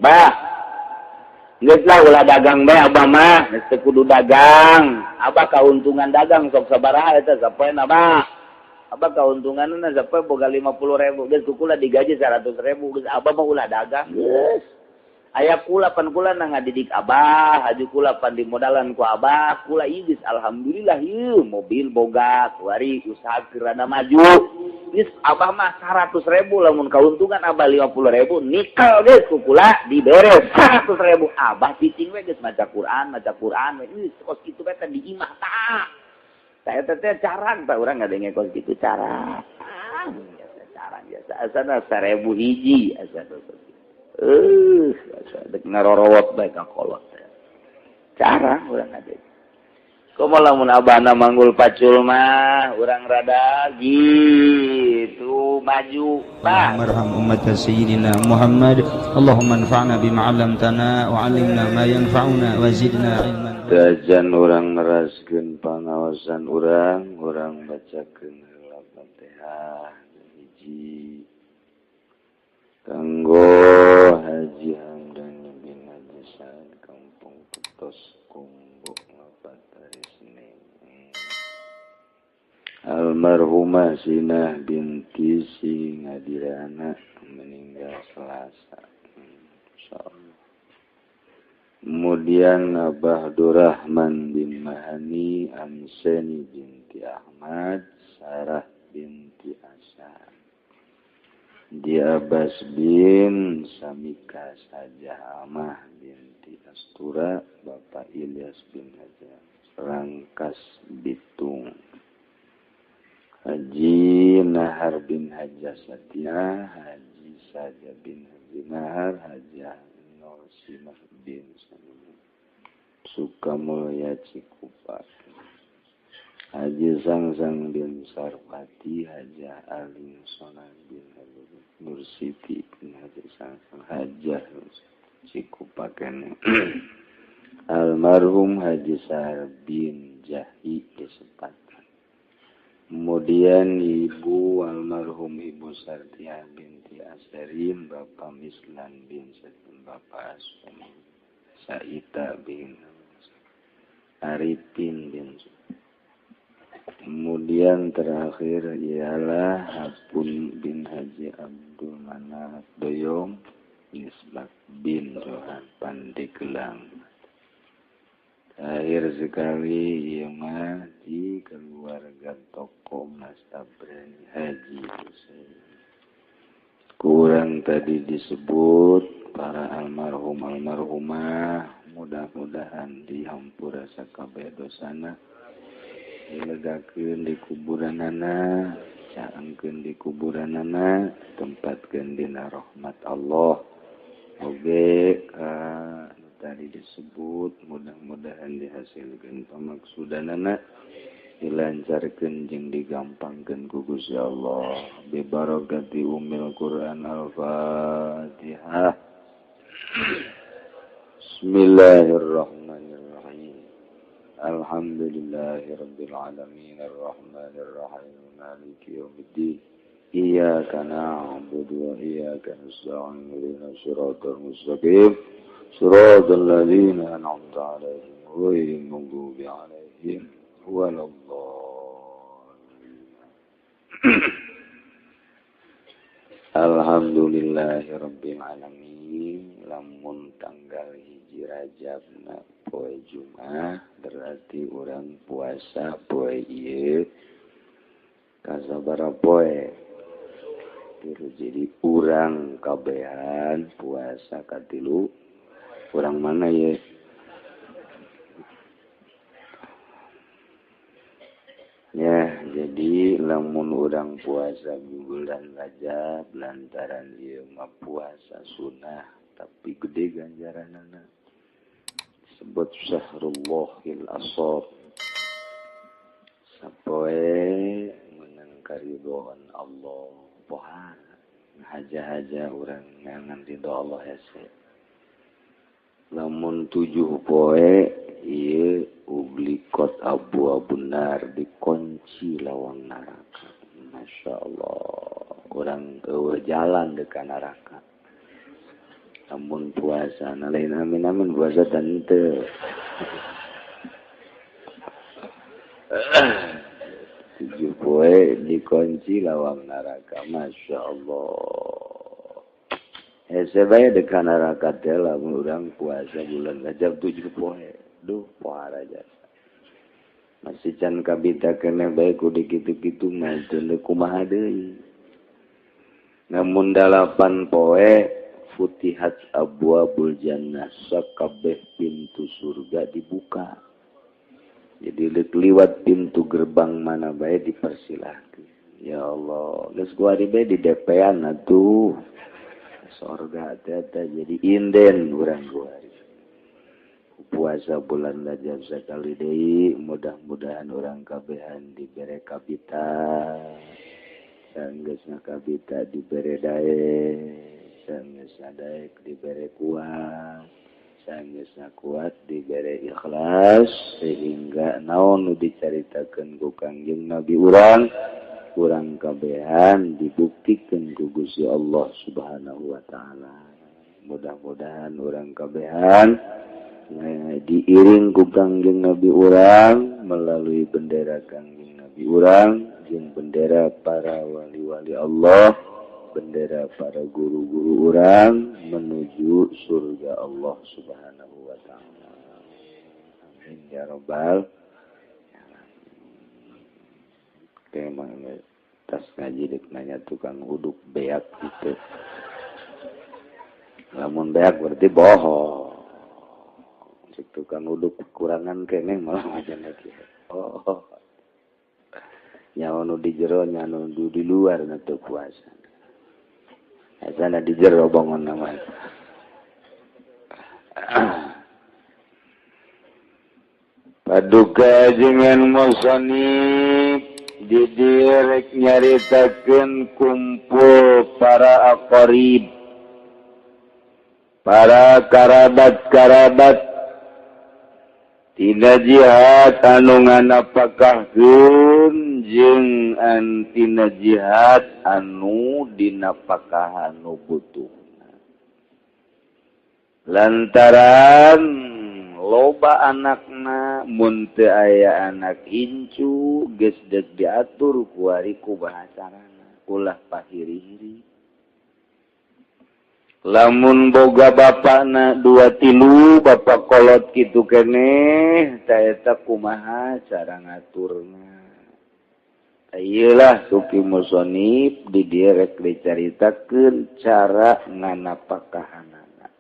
bah geus lah ulah dagang bae abah mah geus teu kudu dagang abah kauntungan dagang sok sabaraha eta sapoena bah abah kauntunganna sapoe boga 50.000 geus kukula digaji 100.000 geus abah mah ulah dagang geus aya kula pan kula na ngadidik abah haji kula pan dimodalan ku abah kula ieu alhamdulillah ieu mobil boga kuari usaha keur maju geus abah mah 100.000 lamun kauntungan abah 50.000 nikel geus kukula diberes 100.000 abah cicing we geus maca Quran we kos kitu we teh diimah tah saya teh caran tah urang ngadenge kos kitu cara biasa asana 1.000 hiji asana dek ngarorowot bae ka kolot cara urang ade kumaha lamun abahna manggul pacul mah urang rada gitu maju bah marham ummat sayyidina Muhammad Allahumma anfa'na bima 'allamtana wa 'allimna ma yanfa'una wa zidna ilman dajan urang neraskeun pangaosan urang bacakeun Al-Fatihah hiji kanggo Haji Hamdan bin Haji Sa'ad Kampung Petos Kumbuk Ngapat hari Senin almarhumah Sinah binti Si Ngadirana meninggal Selasa insyaallah. Kemudian Abah Durrahman bin Mahani Amseni binti Ahmad Sarah binti Asad di Abbas bin Samika Sajah Amah binti Astura Bapak Ilyas bin Hajar Rangkas Bitung Haji Nahar bin Haji Satya Haji Saja bin Haji Nahar Haji Nur Simah bin Sukamulya Cikupa Haji Sangsang bin Sarpati Haji Alim Sonan bin Haji Nur Siti bin Haji Sangsang Haji Cikupaken almarhum Haji Sahar bin Jahi Kesempatan. Kemudian ibu almarhum Ibu Sartia binti Asarin Bapak Mislan bin Satin Bapak Aswani Saita bin Arifin bin kemudian terakhir ialah Hapun bin Haji Abdul Manaf Doyong Nisbak bin Johan Pandeglang. Terakhir sekali ia mah di keluarga tokoh Mas Tabrani Haji Husein. Kurang tadi disebut para almarhum almarhumah mudah-mudahan dihampura sakabeh dosana. Dilegakeun di kuburanana, caangkeun di kuburanana, tempatkeun dina rahmat Allah. Oge tadi disebut mudah-mudahan dihasilkeun pamaksudanana, dilancarkeun jeung digampangkeun ku Gusti Allah. Bi barakati ummil Quran Al-Fatihah. Bismillahirrahmanirrahim. Alhamdulillahi rabbil alamin arrahmanir rahim maliki yaumiddin iyyaka na'budu wa iyyaka nasta'in ihdinas siratal mustaqim siratal ladzina an'amta 'alaihim ghairil maghdubi 'alaihim waladdallin. Alhamdulillahi rabbil alamin. Lamun tanggal hiji Rajab na poe Jumat berarti urang puasa poe ieu kasabara poe jadi urang kabehan puasa katilu urang mana ye ya jadi lamun urang puasa bulan Rajab lantaran ieu mah puasa sunnah tapi gede ganjaranana disebut syahrul asar sapoe meunang karidhoan Allah pohara haja-haja urang ngangan ridho Allah hese lamun 7 poe ieu ublikot abu-abun nar dikunci lawang neraka masyaallah urang eueuh jalan deui ka neraka Amun puasa lain amin puasa tante. 7 poe dikunci lawang neraka. Masya Allah. Sebaya dekat neraka teh lamun urang puasa bulan Rajab 7 poe. Duh, pohara jasa. Masih can kabita kena bae ku dikitu-kitu mah teu kumaha deui. Namun 8 poe futihat abwabul jannah, sakabeh pintu surga dibuka. Jadi liwat pintu gerbang mana bae dipersilahkan. Ya Allah, geus gua di bae di DP-an atuh. Surga teh jadi inden urang gua. Puasa bulan Rajab sekali deui, mudah-mudahan orang kabehan dibere kabita. Sanggeusna kabita dibere dae. Sanggeusna daek dibere kuat, sanggeusna kuat dibere ikhlas, sehingga naon nu dicaritakeun ku Kangjeng Nabi urang kabehan dibuktikan ku Gusti Allah Subhanahu wa taala. Mudah-mudahan urang kabehan diiring ku Kangjeng Nabi urang melalui bendera Kangjeng Nabi urang jeung bendera para wali-wali Allah, bendera para guru-guru orang menuju surga Allah Subhanahu wa taala. Amin ya rabbal alamin. Kemang tas ngaji dek nanya tukang uduk beak gitu. Lamun beak berarti bohong. Cik tukang uduk kekurangan keneh malah majan lagi. Oh. Nyawa nu di jero nya nu di luar na teu puasa. Sana di jero bangun nama. Paduka dengan musonib didirek nyaritakeun kumpul para aqarib, para karabat-karabat tina jihad anu nganapakahkeun jeung antina jihad anu dinapakahan nu butuhna. Lantaran loba anakna mun teu aya anak incu geus deuk diatur ku ari ku bahasana ulah pahiri-hiri. Lamun boga bapakna 2-3 bapak kolot kitu keneh ta eta kumaha cara ngaturna. Ayelah suki musonib di dieu rek dicaritakeun cara nganapakahanana.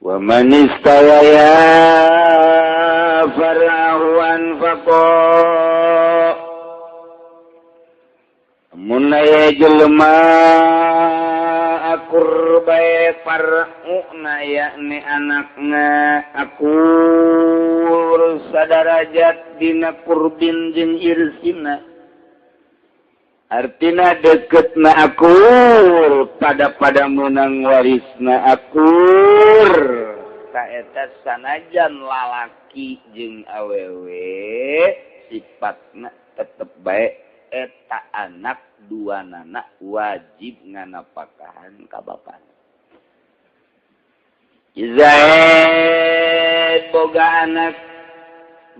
Wa man istawaya farahu anfaqa. Mun aya jelema akur bae far'una yakni anakna akur sadarajat dina kurbin jeung irsina. Artina deketna akur pada menang warisna akur. Kaeta sanajan lalaki jeung awewe sifatna tetep bae eta anak duanana wajib nganapakahan ka bapana. Zaid boga anak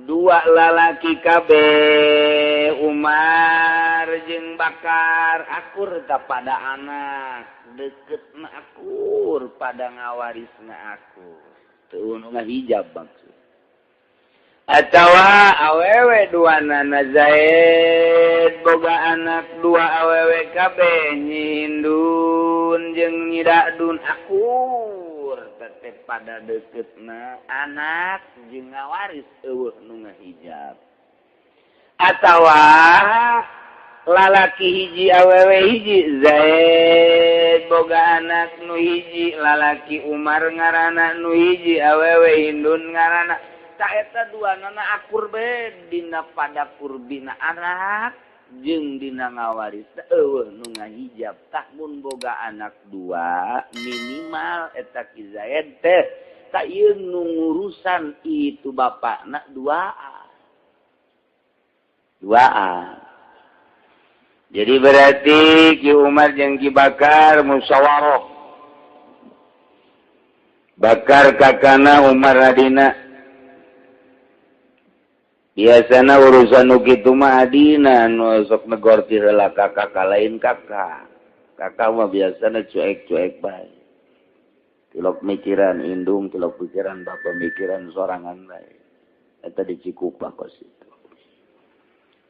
2 lalaki kabeh, Umar jeung Bakar akur kepada anak, deketna akur pada ngawarisna akur. Teu ngahijab maksud. Atawa awewe duanana Zaid boga anak 2 awewe kabeh, Hindun jeung Nyidadun akur tetep pada deketna anak jeung ngawaris eueuh nu ngahijab. Atawa lalaki hiji awewe hiji, Zaid boga anak nu hiji, lalaki Umar ngaranna nu hiji, awewe Hindun ngaranna. Taeta duanana akur be dina pada kurbina anak jeung dina ngawaris eueuh nu ngahijab. Tah mun boga anak 2 minimal eta ki Zaid teh ta ieu nu ngurusan itu bapakna 2A. Jadi berarti Ki Umar jeung Ki Bakar musyawarah. Bakar kakana Umar adina. Biasana urusan nu kitu mah adina nu sok negor ti heula kakak lain kakak. Kakak mah biasana cuek-cuek bae. Tilok mikiran indung, tilok pikiran bapak mikiran sorangan bae. Eta di Cikupa kos itu.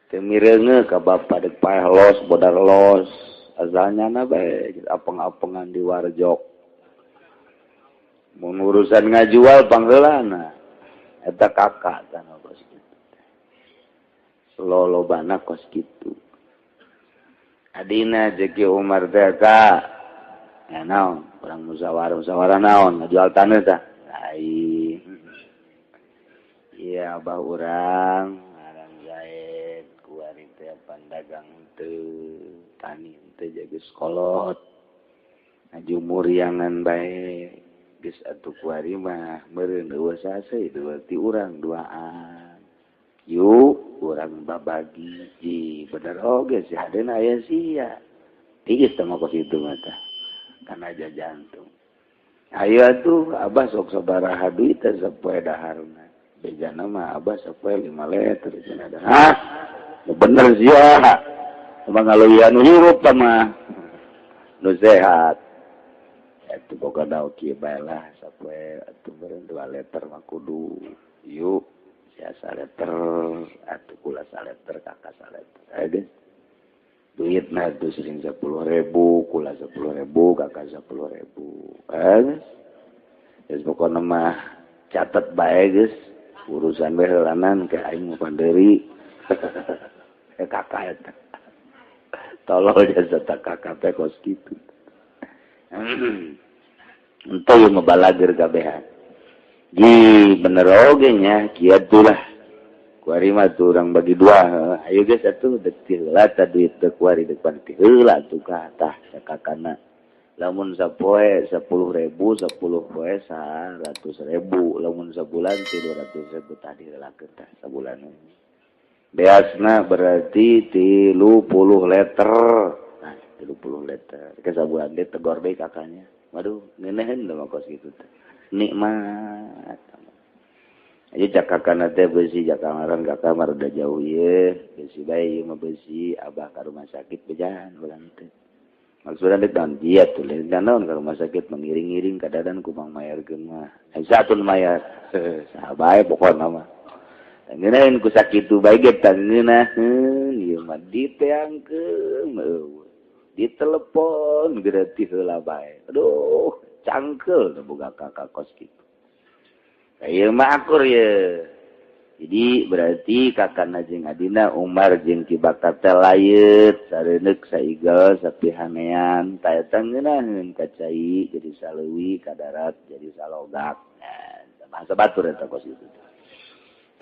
Kemireungeun ka bapa dek paeh los bodar los. Asalnya na bae apeng-apengan di warjok. Mun urusan ngajual pangheulana. Eta kakak kana kos kitu. Lolobana kos kitu. Adina Jeki Umar teh ka. Ya naon, orang musyawarah naon ngajual tanah tah. Lain. Iya abah urang ngaran Zaid kuari teh pandagang teu tani teh jadi sekolot. Ngajumur yangan bae. Geus atuh kuari mah meureun eueuh sase dua ti urang duaan. Yuk urang babagi ji bener oge si hadeuna aya sia. Tiis teh mah kos itu mah tah. Kana aja jantung. Ayo atuh abah sok sabaraha duit teh sapoe daharna. Bejana mah abah sapoe 5 liter cenah dah. Hah? Bener sia. Emang ngaloyan nu hirup mah. Nu sehat. Eta boga daun kieu bae lah sapoe atuh beureun 2 liter mah kudu. Yuk sia 1 liter atuh kula 1 liter kakak 1 liter. Ayo geus. Duitna tuh sering 10.000, kula 10.000, kakak 10.000. Geus pokona mah catet bae geus urusan bae heulanan ke aing panderi. Kakak eta. Tolol jasa kakak teh kos kitu. Enteu mah balager kabehan. Di bener oge nya kieu lah. Kuari mah tuh orang bagi 2. Ayo guys atuh dek heula tah duit teh kuari depan ti heula tuh ka tah sakakana. Lamun sapoe 10.000, 10 poe 100.000. Lamun sabulan 200.000 tadi heulakeun tah sabulan. Beasna berarti 30 liter. Nah, 30 liter. Ke sabulan teh tegor deui kakaknya. Waduh, ngeuneun mah kos kitu teh. Nikmat. Jadi cakakana teh besi jakangaran kakak mah rada jauh ye, besi bae mah besi abah ka rumah sakit bejalan ulang teh. Maksudna teh dan dia tuh lain naon ka rumah sakit mengiring-iring kadadan ku Mang mayarkeun mah. Satun mayar. Sabae pokona mah. Ngeuneun ku sakitu bae ge tangeuna ieu mah diteangkeun eueuh. Ditelepon gratis heula bae. Aduh, cangkel teh boga kakak kos kitu. Ayo mah akur ya. Jadi berarti kakana jeung adina Umar jeung Ki Bakar teh layeut sareuneup saigal sapihanean ta eta ngeunaheun ka cai jadi saleuwi ka darat jadi salogak. Nah, bahasa batur eta kos itu.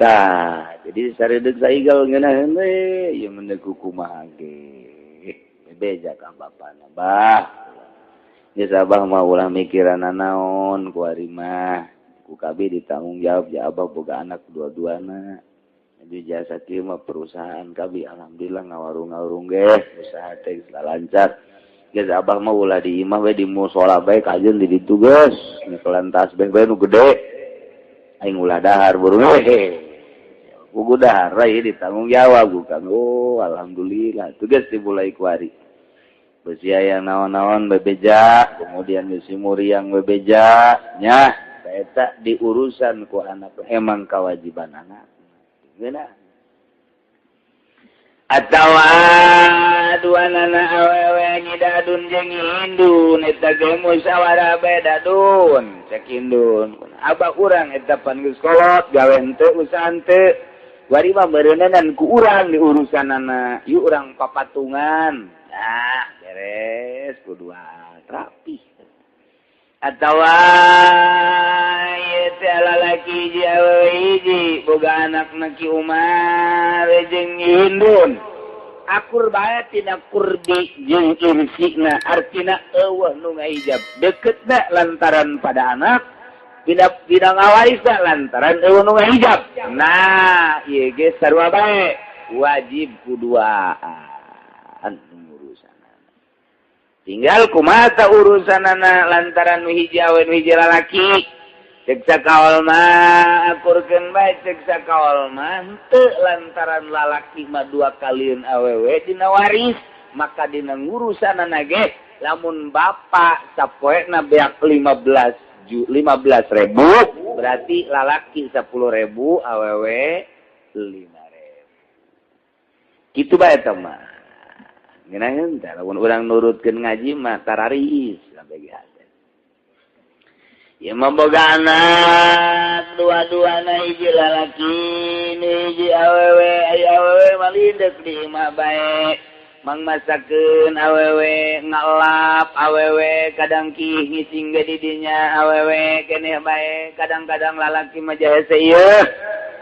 Tah, jadi sareuneup saigal ngeunaheun we ieu mendeg kumaha ge. Bebeja ka bapana, Bah. Geus abah mah ulah mikiran naon ku ari mah. Ku KB ditanggung jawab ya abah boga anak dua-duana. Jadi jasa kieu mah perusahaan KB alhamdulillah ngawarung-ngawarung ge usaha teh lancar. Geus abah mah ulah di imah we di mushola bae kajeun di ditu geus. Nyekelan tasbih bae nu gede. Aing ulah dahar burung Kudu dahar ieu ditanggung jawab bukan. Oh alhamdulillah. Tuh geus dimulai kuari. Besi aya naon-naon bebeja, kemudian besi muriang bebeja nya. Eta diurusan ku anak emang kewajiban anak. Geuna. Atawa duanana awewe ngidadun jeung ngindun eta ge musyawarah bae dadun cek indun. Abah urang eta pan geus kolot gawe henteu usaha henteu. Wari mah beureunan ku urang di urusanana. Ieu urang papatungan. Nah, beres kudu rapi. Atawa ieu teh lalaki hiji awewe hiji boga anakna Ki Umar jeung Hindun. Akur bae tina kurdi jeung insina artina eueuh nu ngahijab. Deketna lantaran pada anak, tidak ngawarisna lantaran eueuh nu ngahijab. Nah, ieu ge sarua bae wajib kuduaan. urusanana. Tinggal kumaha urusanana lantaran nu hiji awe nu hiji lalaki. Cek sakaol mah akurkeun bae cek sakaol mah henteu lantaran lalaki mah 2 kalian awewe dina waris, maka dina ngurusanana ge lamun bapak sapoena beak 15.000 berarti lalaki 10.000 awewe 5.000. Kitu bae eta mah. Ngeunaheun teh lamun urang nurutkeun ngaji mah tararis sampai ge. Ya memboga anak dua-duana hiji lalaki hiji awewe awewe malindek di imah bae mang masakeun awewe ngalap awewe kadang kih ngising ge di dinya awewe keneh bae kadang-kadang lalaki mah jahese ieu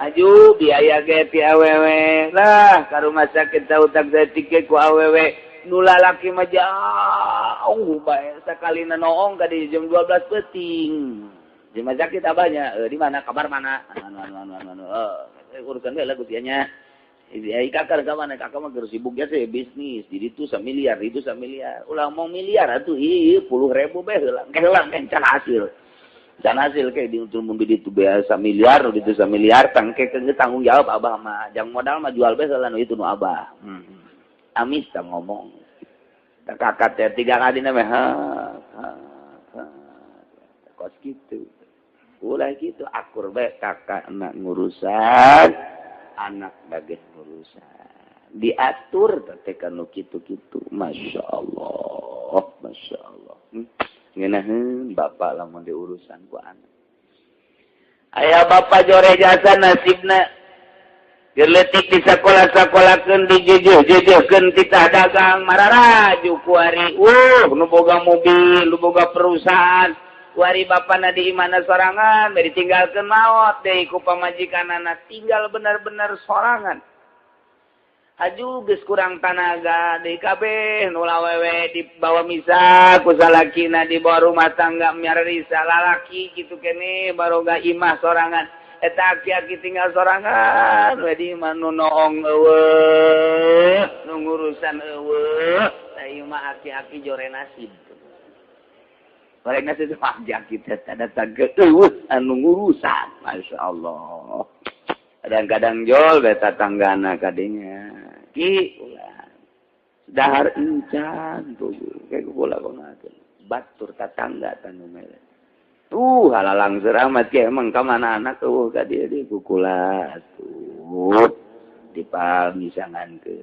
aju biaya ge ti awewe lah ka rumah sakit tautak zatik ku awewe nu lalaki mah jauh bae sakalina noong ka di jam 12 peuting. Di rumah sakit abahnya di mana kabar mana? Urusan ge lah gutianya. Ai kakak ka mana? Kakak mah geus sibuk ge bisnis. Di ditu samiliar, itu samiliar. Ulah mau miliar atuh ieu 10.000 bae heula. Heula can hasil. Can hasil ke di mun di ditu biasa miliar, di ditu samiliar tangke ke tanggung jawab abah mah. Jang modal mah jual bae heula nu itu nu abah. Amis tak ngomong. Tak kakak teh 3 kali na mah. Kos gitu. Ulah gitu akur bae kakak anak ngurusan, anak bagus ngurusan. Diatur teh kanu kitu-kitu. Masyaallah, masyaallah. Ngeunaheun bapak lamun diurusan ku anak. Aya bapak jore jasa nasibna Geletik di sekolah-sekolakeun dijejeujeukeun titah dagang mararaju ku ari. Nu boga mobil, nu boga perusahaan. Wari bapana di imana sorangan, bari tinggalkeun maot deui ku pamajikanana, tinggal benar-benar sorangan. Aju geus kurang tanaga deui kabeh nu lawewe dibawa misa ku salakina dibawa rumah tangga miarisa lalaki kitu keneh baroga imah sorangan. Eta aki-aki tinggal sorangan, wedi manu noong eueuh, nu ngurusan eueuh, ieu mah aki-aki jore nasib. Jore nasib teh aki teh datang ke eueuh anu ngurusan, masyaallah. Kadang-kadang jol beta tanggana kadinya. Ki ulah. Dahar encan tuh, kayak bola konakeun. Batur tatangga tanu mere. Halalang seramat ke emang kamana anak tuh ka dia di kukulas tuh dipamisangan ke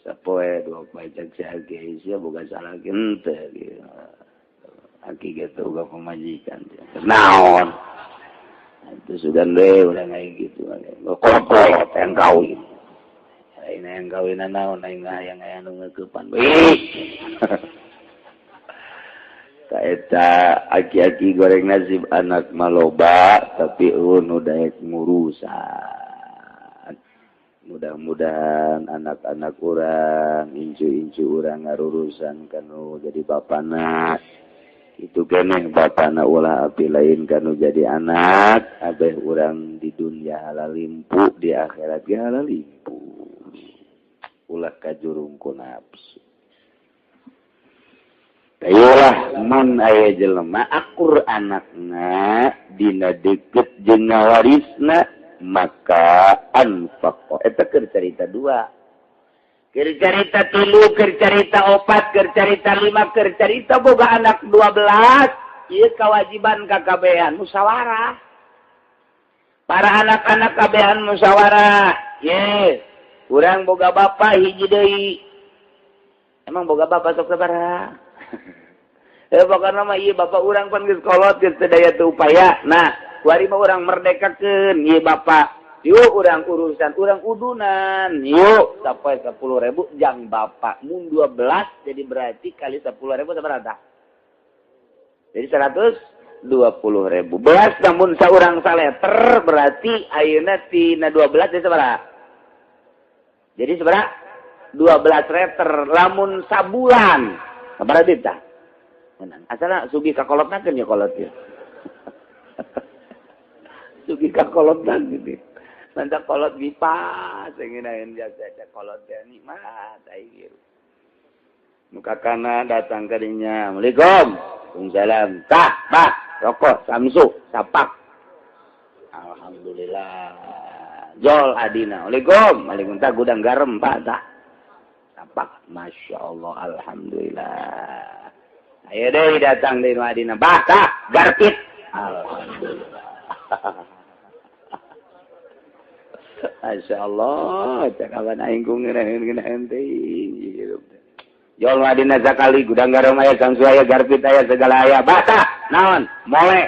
sapoe 2 pajak sage sia boga salah henteu gitu. Aki gitu ga pemajikan. Naon? Itu sudah udah kayak gitu. Kolot yang kawin. Ini yang kawinan naon aing hayang nu ngeukepan. Eta aki-aki goreng nasib anak maloba tapi nu daek ngurusan. Mudah-mudahan anak-anak urang, incu-incu urang ngarurusan kanu jadi bapana. Itu keneh bapana ulah api lain kanu jadi anak, abeh urang di dunia halal limpu, di akhirat ge halal limpu. Ulah kajurung ku nafsu. Ayolah man aya jelema akur anakna dina deukeut jeung ngawarisna maka anfaq. Eta keur carita 2. Keur carita 3, keur carita 4, keur carita 5, keur carita boga anak 12. Ieu kewajiban kakabehan musyawarah. Para anak-anak kabehan musyawarah. Ye, urang boga bapa hiji deui. Emang boga bapa sok sabaraha? Pokoknya mah iya bapak urang pan geus kolot geus teu daya teu upaya. Nah, kuari mah urang merdekakeun ieu bapak. Yuk urang urusan urang udunan. Yuk sampai 10.000 jang bapak mun 12 jadi berarti kali 10.000 sabaraha? Jadi 120.000. Belas namun saurang saleter berarti ayeuna tina 12 jadi sabaraha? Jadi sabaraha? 12 letter lamun sabulan. Sabaraha tah? Asal sugi kakolotnakeun ya kolot ya. Sugi kakolotnan gitu. Mantap kolot bipas, ngeunaheun jasa kolot teh nikmat ai Muka kana datang ke dinya. Assalamualaikum. Waalaikumsalam. Tah, bah, rokok, samsu, sapak. Alhamdulillah. Jol adina. Waalaikum. Waalaikumsalam. Gudang garam, Pak. Tah. Sapak. Masya Allah. Alhamdulillah. Ayo deh datang di adina. Bah, tah. Garpit. Alhamdulillah. Masya Allah. Cakapan aing ku ngeunaheun teh. Jol madina sakali gudang garam aya samsu aya garpit aya segala aya. Bata naon? Mole.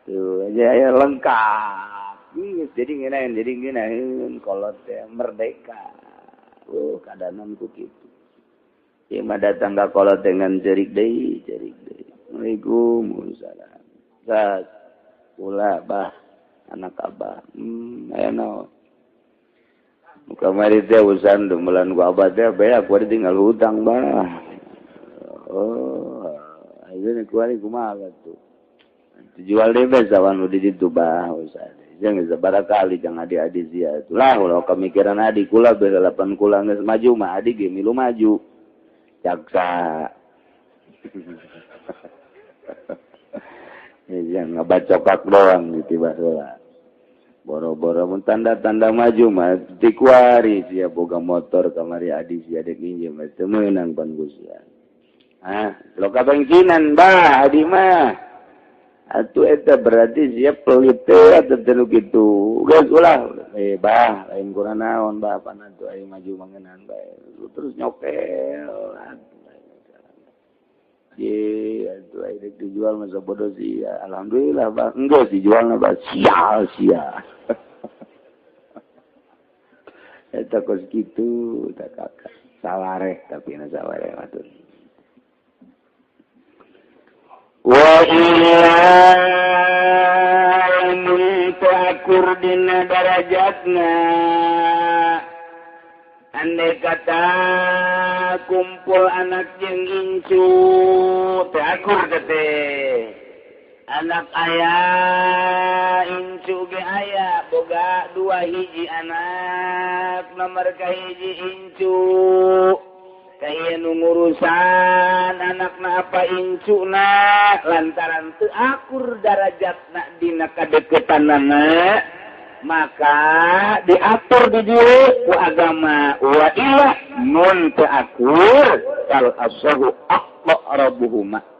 Tuh aja aya lengkap. Jadi ngeunaheun kolot teh merdeka. Kadanan ku kitu. Ieu mah datang ka kolot dengan cerik deui. Waalaikumsalam. Gas. Pula bah anak abah. Aya naon? Kamari teh usan demelan ku abah teh beak ku tinggal hutang bah. Oh, ayeuna kuari kumaha tuh. Jual deh sawan nu di ditu bah usan. Jeung sabaraha kali jeung adi-adi sia atuh. Lah ulah kamikiran adi kula beralapan kula geus maju mah adi ge milu maju. Jaksa. Ya ngabacokak doang gitu baheula. Boro-boro mun tanda-tanda maju mah dikuari sia boga motor kamari adi sia dek injem teu meunang pan gusian. Loka bensinan bah adi mah. Atuh eta berarti sia pelit teh atuh teu kitu. Geus ulah bah lain kurang naon bah pan atuh aya maju mangenan bae. Terus nyokel atuh. Ye atuh aya dijual mah sabodo sia. Alhamdulillah bah enggeus dijualna bah sia. Eta kos kitu tak kakak sawareh tapi na sawareh matur. Wa ilmun ta'kur dina darajatna. Andai kata kumpul anak jeung incu ta'kur teh. Anak ayah, incu ge ayah, boga 2 hiji anak, nomor kahiji incu, kaya nu ngurusan anakna apa incuna, lantaran teu akur darajatna dina kadeketanana, maka diatur di dieu ku agama wa ilah mun teu akur kal asahu aqrabuhuma.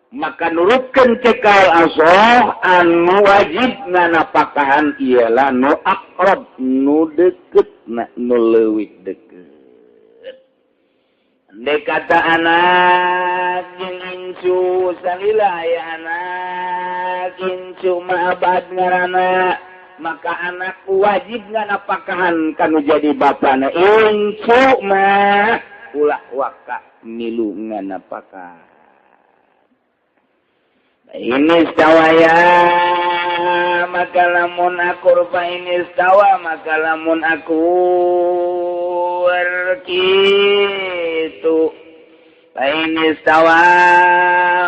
Maka nurutkeun cekal asoh anu wajib nganapakahan ialah nu aqrab nu deukeut nu leuwih deukeut. Andai kata anak jeung incu salila aya anak incu mah abad ngaranna maka anak wajib nganapakahan kanu jadi bapana incu mah ulah waka milu nganapakahan. Ini stawaya maka lamun akur fa ini stawa maka lamun akur kitu fa ini stawa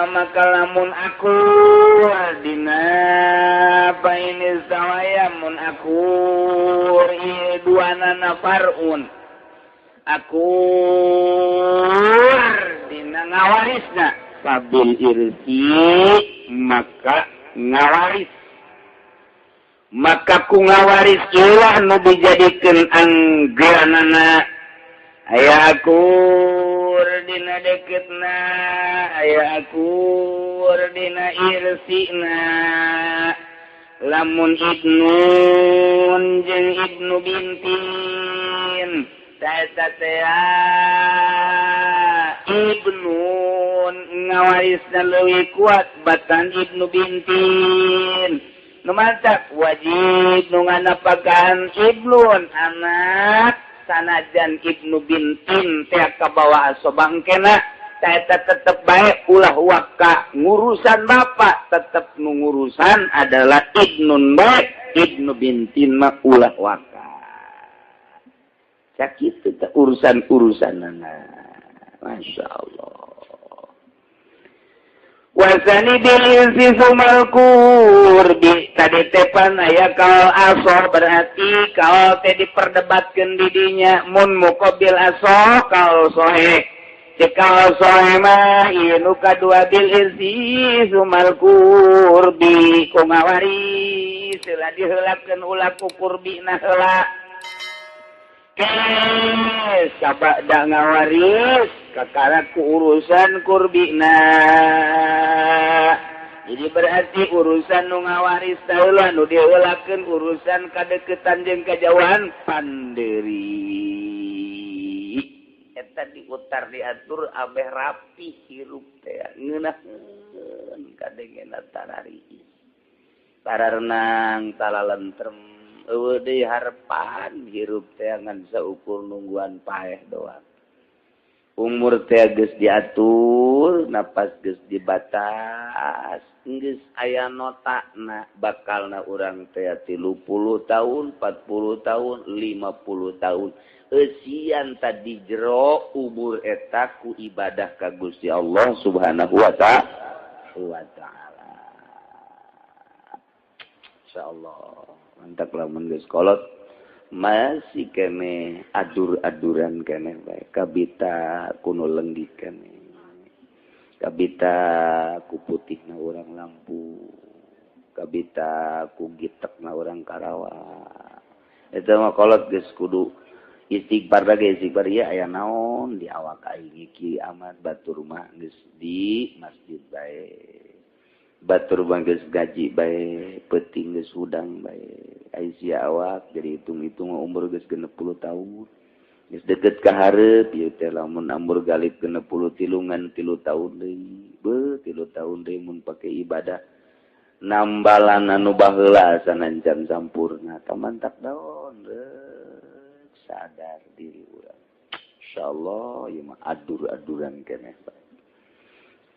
maka lamun akur dina fa ini stawaya mun akur duana nafarun akur dina ngawarisna sabil irsi maka ngawaris maka ku ngawaris ilah nu dijadikeun anggeunana aya akur dina deketna aya akur dina irsina lamun ibnun jeung ibnu bintin eta teh ibnun ngawarisna leuwih kuat batan ibnu bintin nu mantap wajib nu nganapakahan ibnun anak sanajan ibnu bintin teh kabawa asobangkena eta tetep bae ulah waka ngurusan bapak tetep nu ngurusan adalah ibnun bae ibnu bintin mah ulah waka sakitu teh urusan-urusanana. Masya Allah. wasani bil insi sumal kurbi tadi tepan aya kaul aso berarti kaul teh diperdebatkeun di dinya mun muqabil aso kaul sohe cek kaul sohe mah ieu nu kadua bil insi sumal kurbi ku ngawaris heula diheulakeun ulah ku kurbina heula sabak da ngawaris kakara ku urusan kurbina jadi berarti urusan nu ngawaris taheula nu diheulakeun urusan kadeukeutan jeung kajauhan panderi eta diutar diatur abeh rapi hirup teh ngeunaheun kadengena tarari tararenang talalentrem eueuh deui harepan hirup teh ngan saukur nungguan paeh doang umur teh geus diatur napas geus dibatas geus aya notana bakalna urang teh 30 tahun 40 tahun 50 tahun eusian tadi jero umur eta ku ibadah ka Gusti Allah Subhanahu wa taala insyaallah mantap lamun geus kolot masih kene adur-aduran kene bae kabita kuno lenggih kene kabita ku putihna urang lampu kabita ku gitekna urang Karawa eta mah kolot geus kudu istighfar lagi istighfar ieu aya naon di awak aing iki amat batur mah geus di masjid bae batur mah geus gaji bae peuting geus hudang bae ai sia awak jadi hitung-hitung umur geus 60 tahun geus deukeut ka hareup ieu teh lamun umur galib 60 tilungan 3 tahun deui beuh 3 tahun deui mun pake ibadah nambalan anu baheula sanancan sampurna tamantak daon sadar diri urang insyaallah ieu mah adur-aduran keneh bae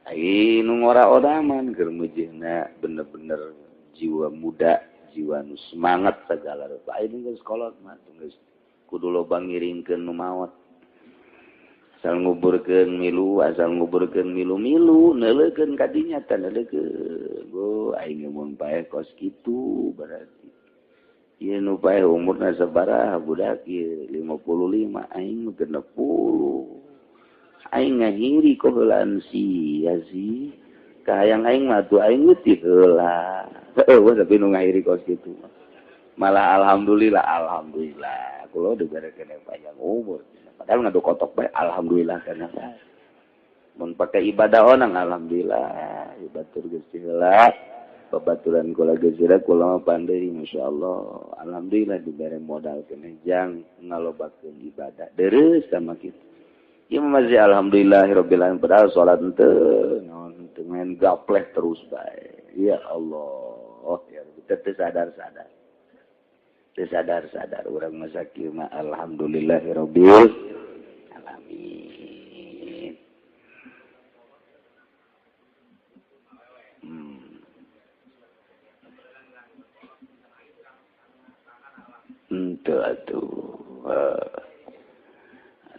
ai nu ngora-oraman keur mujihna bener-bener jiwa muda jiwa nu semangat segala rupa ai geus kolot mah geus kudu loba ngiringkeun nu maot asal nguburkeun milu neuleukeun ka dinya teh neuleukeun go aing mun paeh kos kitu berarti ieu nu paeh umurna sabaraha budak ieu 55 aing 60 aing ngahiri ko heulaan sia sih kahayang aing mah tuh aing leutik heula eueuh tapi nu ngahiri kos kitu malah alhamdulillah kulo dibere kene panjang umur padahal ngadu kotok bae alhamdulillah kana mun pake ibadah onang alhamdulillah ibatur Gusti heula babaturan kula Gusti kula mah pandai masyaallah alhamdulillah dibere modal kene jang ngalobakeun ibadah deureuh sama kitu ieu masih alhamdulillahirabbil alamin padahal salat teu naon teu main gapleh terus bae ya Allah ya teu sadar urang mah sakieu mah alhamdulillahirabbil alamin ente atuh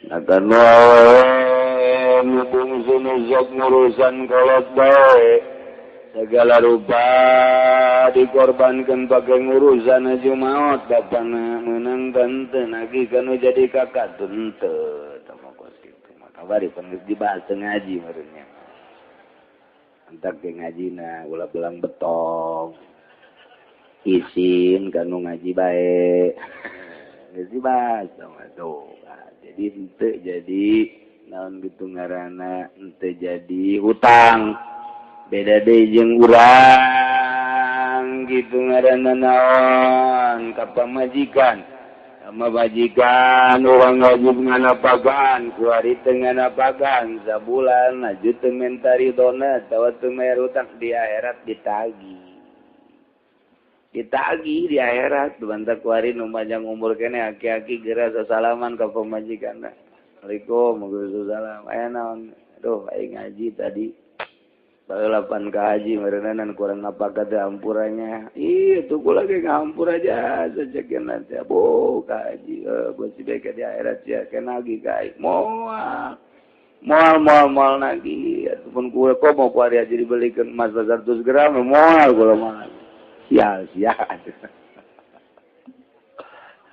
nakan wae ngubung sunuzak ngurusan kolot bae segala rupa dikorbankan pakai ngurusan aja maot bapana menang tante nagi kanu jadi kakak tante tamo kos kitu maka bari panggeus dibahas ngaji meureunnya antak ke ngajina ulah belang betong isin kanu ngaji bae geus dibahas sama tuh jadi henteu jadi naon kitu ngaranna henteu jadi hutang beda deui jeung urang gitu ngaranna naon ka pamajikan sama majikan urang wajib nganapagan ku ari teu nganapagan sabulan aju teu mentari dona tawa teu mayar utang di akhirat ditagih di akhirat bantak kuari nu panjang umur kene aki-aki geura sasalaman ka pamajikanna. Assalamualaikum warahmatullahi wabarakatuh. Aya naon? Aduh aing ngaji tadi. Balapan ka haji meureunan kurang ngapaka teh ampurannya. Ih tuh kula ge ngampur aja sacekeun nanti. Bo ka haji bos bae di akhirat sia kenal ge ka aing. Moal Moal lagi. Ataupun kue kok mau kuari aja dibelikan emas 100 gram, moal kula mah. Sial.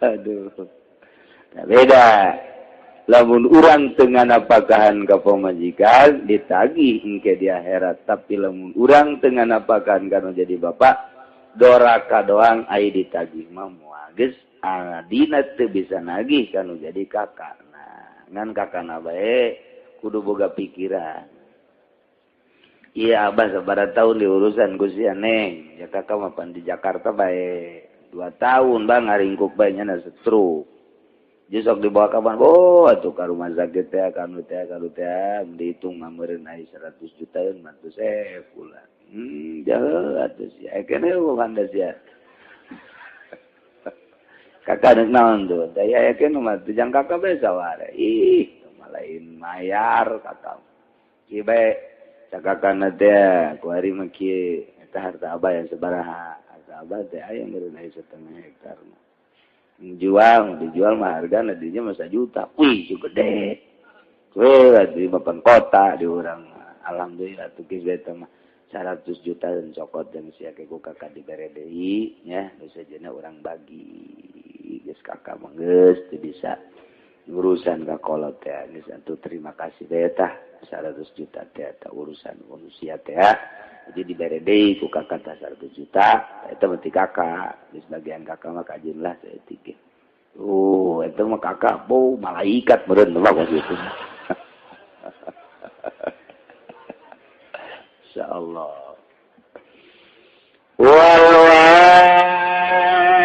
Aduh. Nah, beda. Lamun urang tengah napakahan ka pamajikan ditagih engke di akhirat, tapi lamun urang tengah napakahan kana jadi bapak doraka doang ai ditagih mah moal geus adina teu bisa nagih kanu jadi kakak. Nah, ngan kakana bae kudu boga pikiran. Iya abah sabaraha tahun diurusan ku si Neng. Ya kakak mah pan di Jakarta bae 2 tahun bang ngaringkuk bae nya stroke. Jesok dibawa kapan? Oh, atuh ka rumah sakit teh kanu teh dihitung mah meureun aya 100 juta eun mah teu sebulan. Jauh atuh sia. Kene bukan da sia. Kakak deuk naon tuh? Daya kene mah teu jang kakak bae saware. Ih, malain mayar kakak. Ieu bae cakakana teh ku ari mah kieu eta harta abah yang sabaraha. Harta abah teh aya meureun aya 1,5 hektar mah. Dijual mah hargana dinya mah 1 juta. Wih, cu gede. Di papan kota di urang. Alhamdulillah tuh geus eta mah 100 juta dan cokot dan sia ke ku kakak dibere deui nya, geus sajana urang bagi. Geus kakak mah geus teu bisa urusan ka kolot teh. Geus atuh terima kasih bae tah 100 juta teh eta urusan manusia teh. Jadi dibere deui ku kakak tah 100 juta, eta mah ti kakak, geus bagian kakak mah kajeun lah saeutik. Eta mah kakak bau malaikat meureun mah gitu. Insyaallah. Wal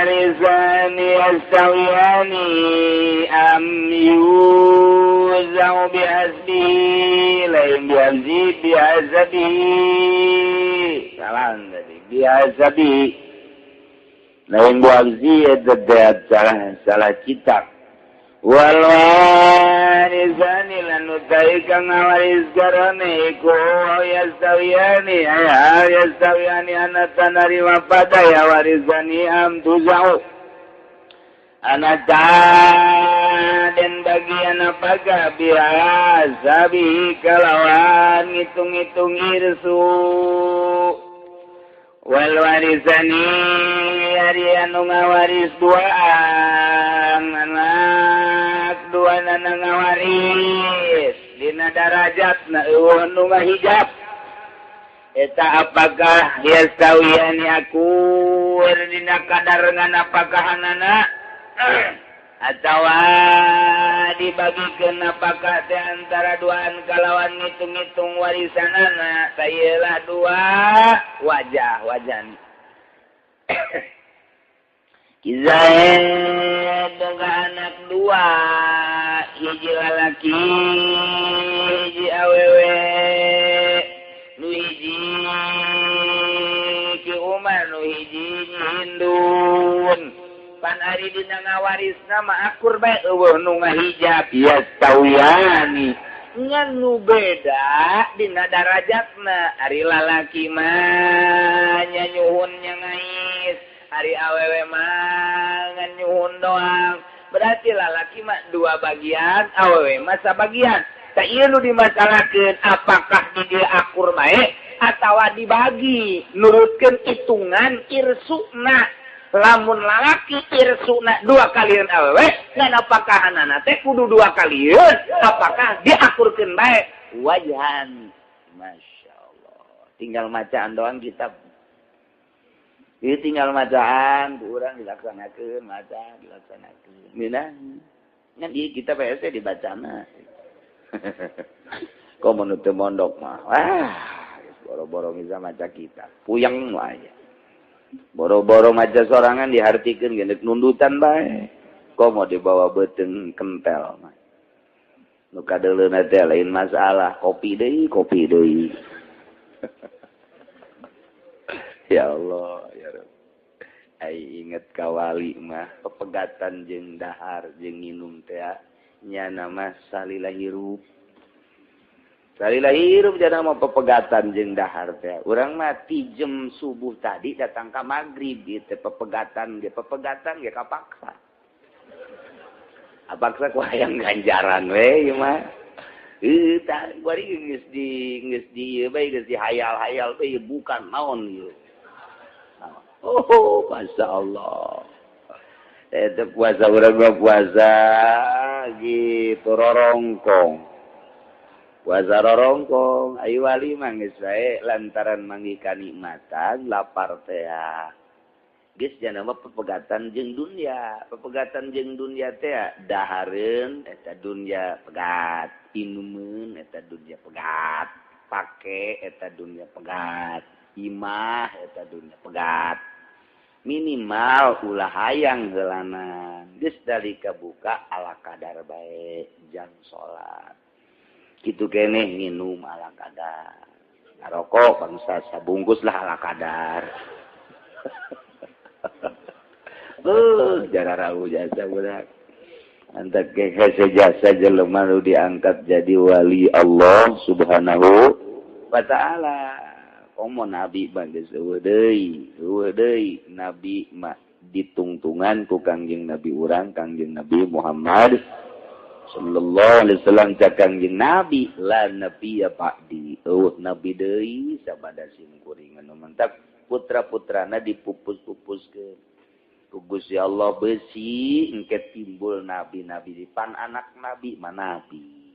warisani yastawiyani am yuzau bihasbi lain bihasabi salah tadi bihasabi lain buahzi edadat salah cita wal warisani lan utai kang waris garane iku yastawiyani anatanari wapada ya warisani am tuzau anata dan bagian apakah bihasabi kalawan ngitung-ngitung irsu wal warisani ari anu ngawaris duaan anak duaan anu ngawaris dina darajatna eueuh anu ngahijab eta apakah yastawiyani akur dina kadarengan apakahanana atawa dibagikeun apakah teh antara duaan kalawan ngitung-ngitung warisanana sayeula dua wajahni Kizaid boga anak dua hiji lalaki hiji awewe nu hiji ki Umar nu hiji Hindun pan ari dina ngawarisna mah akur bae eueuh nu ngahijab yastawiyani ngan nu beda dina darajatna ari lalaki mah nya nyuhun nya ngais ari awewe mah ngan nyuhun doang berarti lalaki mah 2 bagian awewe mah sabagian ta ieu nu dimasalakeun apakah di dieu akur bae atawa dibagi nurutkeun hitungan irsuna lamun lalaki irsuna 2 kalian awewe ngan apakah anana teh kudu 2 kalian apakah diakurkeun bae wajan masyaallah tinggal macaan doang kitab ieu tinggal macaan ku urang dilaksanakeun maca dilaksanakeun minah ngan ieu kitab teh dibacana komo nu teu mondok mah wah boro-boro bisa maca kitab puyeng nu aya boro-boro maca sorangan dihartikeun geus nundutan bae komo dibawa beuteung kentel mah nu kadeuleuna teh lain masalah kopi deui ya Allah ya Rabb ai inget kawali mah pepegatan jeung dahar jeung nginum teh nya nama salila hirup jana mah pepegatan jeung dahar teh urang mah ti jam subuh tadi datang ka magrib ieu teh pepegatan ge kapaksa apaksa ku hayang ganjaran we ieu mah Tak, bari geus di bae geus dihayal-hayal bae bukan naon ieu. Oh, Masya Allah. Eta puasa urang mah puasa gitu rorongkong. Puasa rorongkong, ayu wali mah geus bae lantaran manggi kanikmatan lapar teh. Geus jangan mah pepegatan jeung dunia. Pepegatan jeung dunia teh dahareun eta dunia pegat, inumeun eta dunia pegat, pake eta dunia pegat, imah eta dunia pegat. Minimal ulah hayang geulanan. Geus dalika buka ala kadar bae jam salat. Kitu keneh nginum ala kadar. Ngarokok bangsa sabungkus lah ala kadar. Jara rawu jasa budak. Antak ke jasa jelema nu diangkat jadi wali Allah Subhanahu wa taala. Komo nabi bagus eueuh deui nabi mah ditungtungan ku Kangjeng Nabi urang Kangjeng Nabi Muhammad sallallahu alaihi wasallam cak Kangjeng Nabi la nabi ya ba'di eueuh nabi deui sabada sim kuring anu mantap putra-putrana dipupus-pupuskeun ku Gusti Allah besi engke timbul nabi-nabi dipan anak nabi mana nabi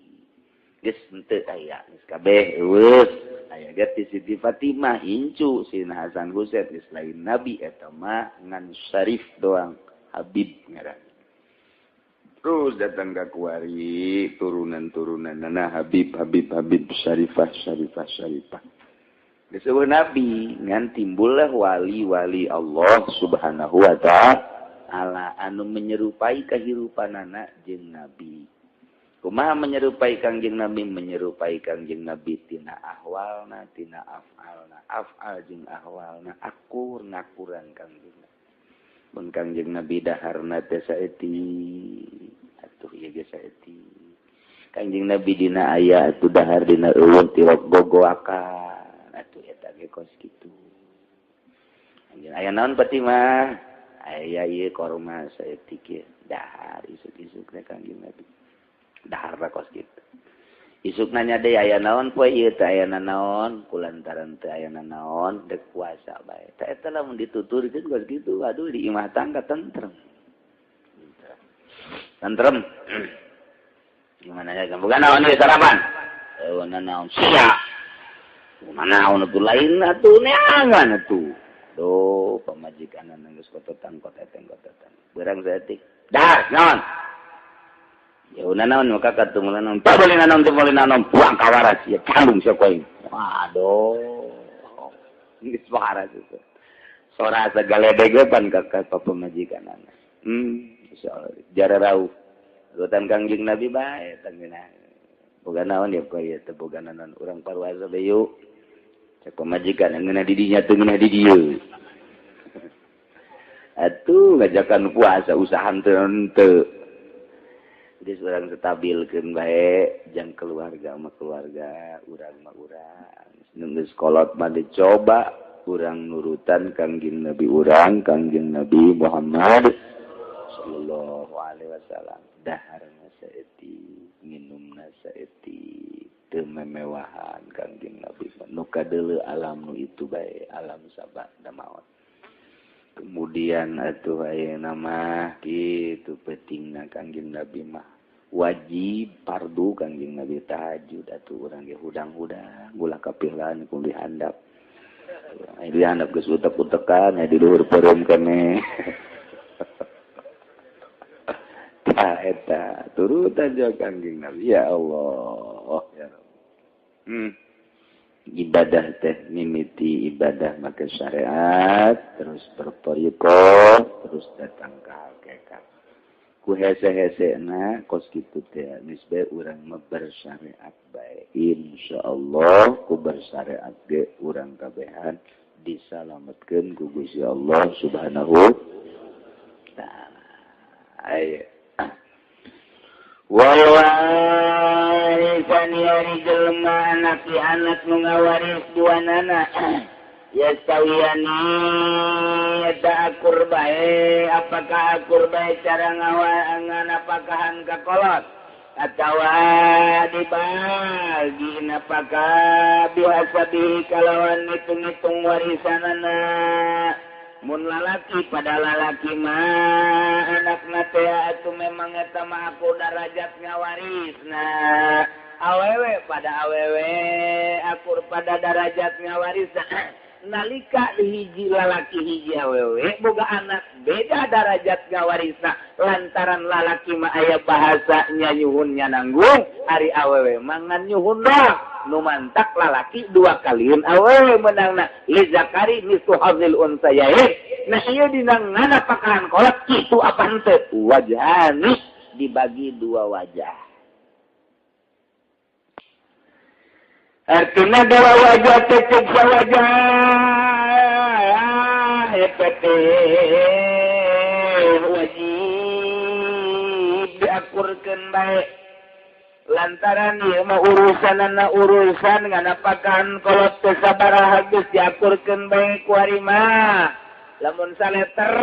geus henteu aya geus kabeh eueuh aya ge Siti Fatimah incu Sina Hasan Husein geus lain nabi eta mah ngan syarif doang Habib ngaran terus datang ka kuari turunan-turunanna Habib syarifah geus eueuh nabi ngan timbullah wali-wali Allah Subhanahu wa taala anu menyerupai kahirupanana jeung nabi. Kumaha menyerupai Kangjeng Nabi tina ahwalna tina af'alna af'al jeung ahwalna akur ngakuran Kangjeng Nabi mun Kangjeng Nabi daharna teh saeuti atuh ieu ge saeuti Kangjeng Nabi dina aya atuh dahar dina eueuh tilok gogoakan atuh eta ge kos kitu anjeun aya naon pati mah aya ieu korma saeuti ge dahar isuk-isuk teh Kangjeng Nabi dahar kos gitu. Isuk nanya deh aya naon poe ieu teh aya naon kulantaran teh aya naon dek puasa bae. Teh eta lamun dituturkeun kos kitu aduh di imah tangga tentrem. Tentrem. Gimana ya bukan naon ieu sarapan? Eueuh naon sia. Mana naon atuh lain atuh neangan atuh. Duh pamajikan geus kototan. Beurang saeutik. Dah naon? Ya udah naon maka katumulan naon tak boleh naon buang kawaras ya kandung siapa ini waduh ini suara itu suara segala degepan kakak pemajikan anak insyaallah jara rauh rutan Kangjeng Nabi bae tangina boga naon ya kok ya teu boga naon urang paruasa bae yuk cek pemajikan ngeuna di dinya teu ngeuna di dieu atuh ngajakan puasa usahan teu jadi orang stabilkeun bae jang keluarga mah keluarga urang mah urang geus kolot mah dicoba urang nurutan Kangjeng Nabi urang Kangjeng Nabi Muhammad sallallahu alaihi wasallam daharna saeuti nginumna saeuti teu memewahan Kangjeng Nabi nu kadeuleu alam nu itu bae alam sabada maot kemudian atuh ayeuna mah kitu pentingna Kangjeng Nabi mah wajib fardu Kangjeng Nabi tahajud atuh urang ge hudang-hudang ulah kapihlan ku dihandap dihandap geus utek-utekan di luhur peureum keneh tah eta turut aja Kangjeng Nabi ya Allah ya Rabb ibadah teh mimiti ibadah make syariat terus berthariqah terus datang ka hakikat ku hese-hesena kos kitu teh nisbe urang mah bersyariat bae insyaallah ku bersyariat ge urang kabehan disalametkeun ku Gusti Allah Subhanahu wa taala aya warisan yari jelema anak nu ngawaris duanana yastawiyani eta akur bae apakah akur bae cara ngawangan apakahan ka kolot atawa dibal bagi napaka bihasabi kalawan ngitung-ngitung warisanana mun lalaki pada lalaki mah anakna teh atuh memang eta mah aku darajatnya warisna awewe pada awewe akur pada darajatnya warisna nalika hiji lalaki hiji awewe boga anak beda darajatnya warisna lantaran lalaki mah aya bahasanya nyuhunnya nanggung ari awewe mangan nyuhun dah nu mantak lalaki dua kalian awewe menangna li zakari mislu hadzil unsayain nah ieu dina ngana pakahan kolot kitu apa henteu wajhani dibagi dua wajah. Artinya dua wajah cecek wajah hepete wajib diakurkeun bae lantaran ieu mah urusan nganapakan kolot teu sabaraha geus diakurkeun bae ku ari mah lamun saleter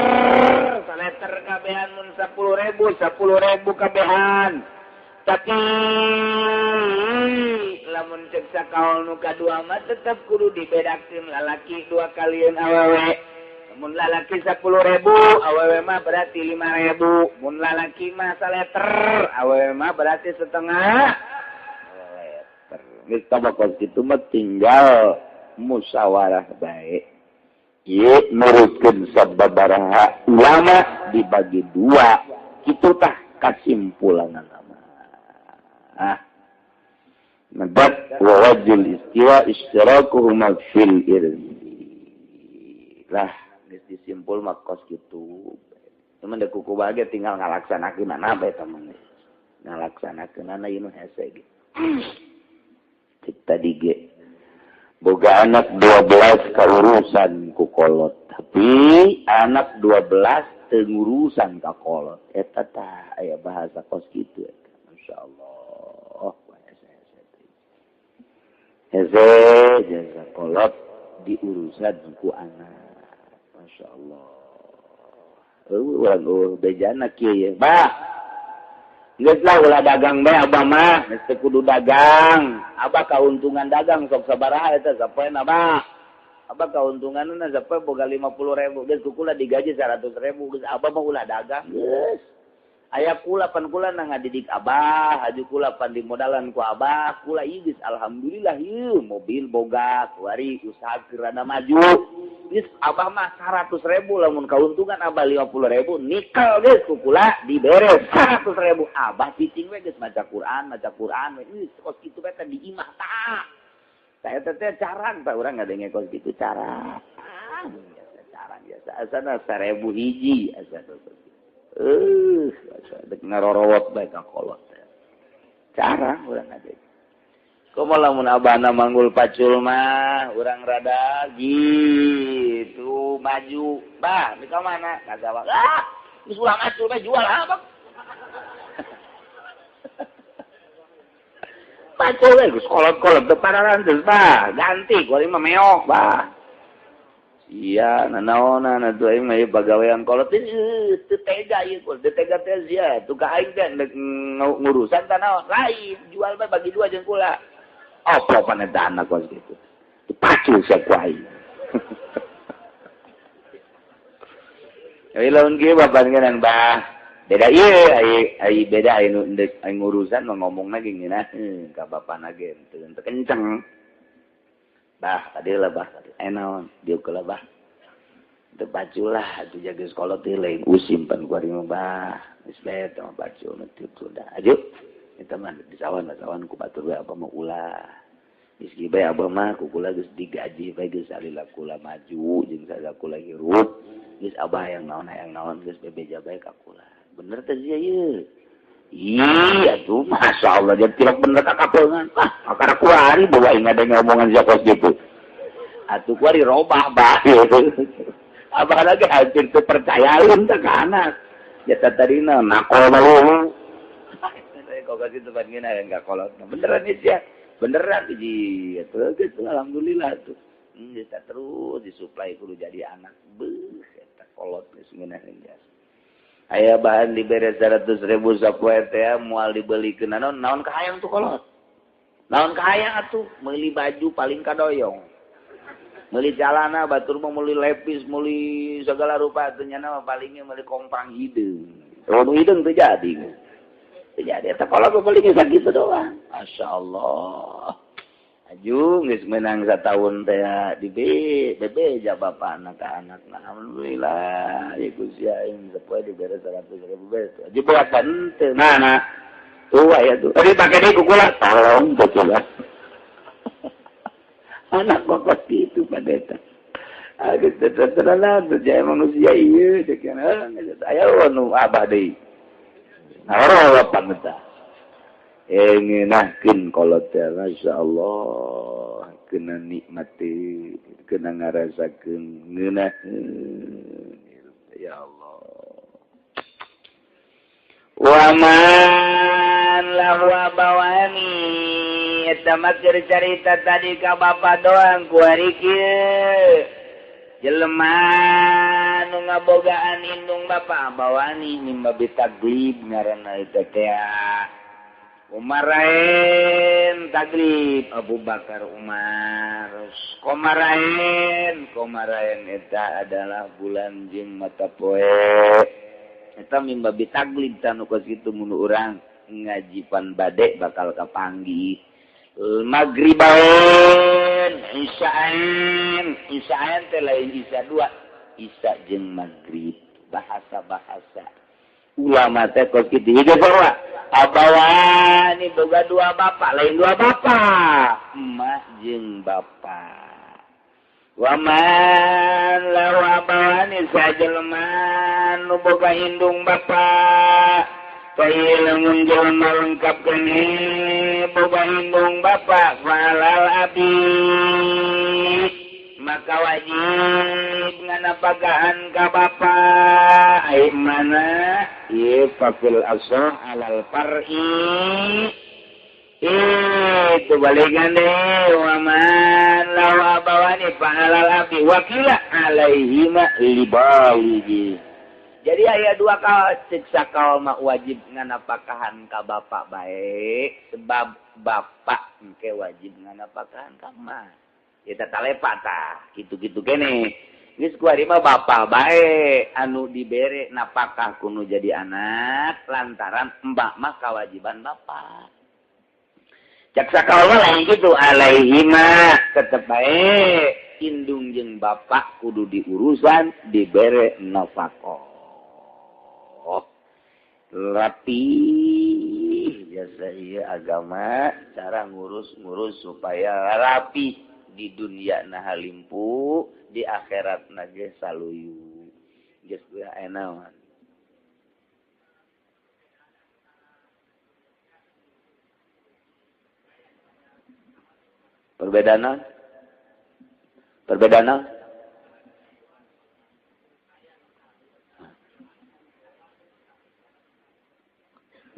kabehan mun 10.000 kabehan tapi lamun cek sakaol nu kadua mah tetep kudu dibedakeun lalaki dua kalian awewe. Mun lalaki 10.000 awewe mah berarti 5.000. Mun lalaki mah saleter awewe mah berarti setengah saleter. Geus tabakos kitu mah tinggal musyawarah bae. Ieu nurutkeun sababaraha ulama dibagi dua. Kitu tah kasimpulanna. Nabat wa wajul istiwa istirakuhuma fil irzi lah disimpul makos gitu cuman dek kuku bahagia tinggal ngalaksanakeun apa eta mah ngalaksanakeun ana ieu hese gitu kita dige boga anak 12 kaurusan ku kolot tapi anak 12 teu ngurusan ka kolot eta tah aya bahasa kos kitu eta masyaallah. Heze jasa kolot diurusan ku anak. Masya Allah. Urang bejana kieu ye. Bah. Geus lah ulah dagang bae abah mah, geus teu kudu dagang. Abah kauntungan dagang sok sabaraha eta sapoena bah. Abah kauntunganna sapoe boga 50.000. Geus kukula digaji 100.000. Geus abah mah ulah dagang. Geus. Aya kula pan kula na ngadidik abah, haju kula pan dimodalan ku abah, kula ieu alhamdulillah ieu mobil boga, kuari usaha kirana maju. Geus abah mah 100.000 lamun kauntungan abah 50.000 nikel geus ku kula diberes 100.000. Abah picing we geus maca Quran we. Kos kitu we teh diimah tah. Saya teh caran Pak urang ngadenge kos kitu caran. Caran biasa asana 1.000 hiji asana. Dek ngarorowot bae ka kolot. Cara urang ade. Kumaha lamun abana manggul pacul mah urang rada gitu maju. Bah, di ka mana? Kagak ah, geus ulah macul bae jual apa? Pacul we geus kolot-kolot teu pararan geus bah, ganti ku mah meok bah. Iya, nanaonan atuh aing mah pagawean kolot teu tega ieu kul, teu tega teh sia, tuh ka aing teh ngurusan tanaon lain, jual bae bagi dua jeung kula. Apa panedana kos kitu. Pacu sia ku aing. Ai lamun kieu babangeunan bah. Beda ieu ai beda anu aing ngurusan ngomongna ge ngina ka bapana ge teu kenceng. Bah, tadi lah bah, enaon dia kala bah. Terbaculah atuh jaga sekolah teh lain usim pan ku ari mah bah. Geus bae teh mah bacu nanti sudah. Ajo. Eta mah disawan ku batur we apa mah ulah. Geus kieu bae abah mah ku kula geus digaji bae geus alila kula maju jeung sada kula hirup. Geus abah hayang naon geus bebeja bae ka kula. Bener teh sia ieu. Iya tuh, Masya Allah, dia tidak bener kakapengan. Karena kuari bawa ingat dengan omongan siapa gitu. Atuh kuari robah bah. Abah lagi hampir terpercayain tak anak. Ya tadi nakol malu. Kau kasih tempat gini enggak kolot. Beneran ya, beneran ji. Gitu, alhamdulillah tuh. Kita terus disuplai kudu jadi anak. Beuh, kita kolot sebenarnya biasa. Aya bahan diberi 100.000 sapoe teh moal dibelikeun naon kahayang tuh kolot. Naon kaya atuh meuli baju paling kadoyong. Meuli calana batur mah meuli lepis, meuli segala rupa teh nyana mah palingnya meuli kompang hideung. Kalau hideung teu jadi. Teu jadi eta kalau palingnya sakitu doang. Masyaallah. Aju geus meunang sataun teh di bebeja bapana ka anakna. Alhamdulillah ya Gusti aing sapoe dibere 100.000 beres. Aju berat henteu. Nah. Tua ya tuh. Tadi pakai dia kukula tolong betul lah. Anak kokos gitu pada itu. Aduh terlalu terjadi manusia iya. Ayo nu abah deh. Nah apa meta. Ngeunahkeun kolot teh Masya Allah. Kena nikmati, kena ngarasakeun ngeunaheun. Ya Allah. Wa man lahu abawani eta mah cerita tadi ka bapa doang ku ari kieu jelema nu ngabogaan indung bapa abawani mimba bitaglib ngaranna eta teh Umarain taglib Abu Bakar Umar Komarain eta adalah bulan jeung mata poe eta mimba bitaglib tanu kos kitu mun urang ngajipan bade bakal kapanggih magribain isyaen teh lain isya dua isya jeung magrib bahasa ulama teh kos kitu hideung bahwa abawani boga dua bapa lain dua bapa emak jeung bapa wa man lahu abawani sajelma nu boga indung bapa lamun jelema lengkap kene boga indung bapa falal abi maka wajib nganapagahan ka bapa ai mana ieu fafil asah alal far'i itu balikan deh waman lahu abawani fa'alal abdi wakila alaihima libaligi jadi aya dua kal siksa kaul mak wajib nganapakahan ka bapak baik sebab bapak engke wajib nganapakahan ka mah eta talepa tah kitu-kitu kene geus kuari mah bapak baik anu dibere napakah kudu jadi anak lantaran mbak mah kawajiban bapak cak sakaul lain gitu alaihima tetep bae indung jeung bapak kudu diurusan dibere nafaqah rapi biasa ieu agama cara ngurus supaya rapi di dunia na halimpu di akhirat na ge saluyu geus enaon perbedaan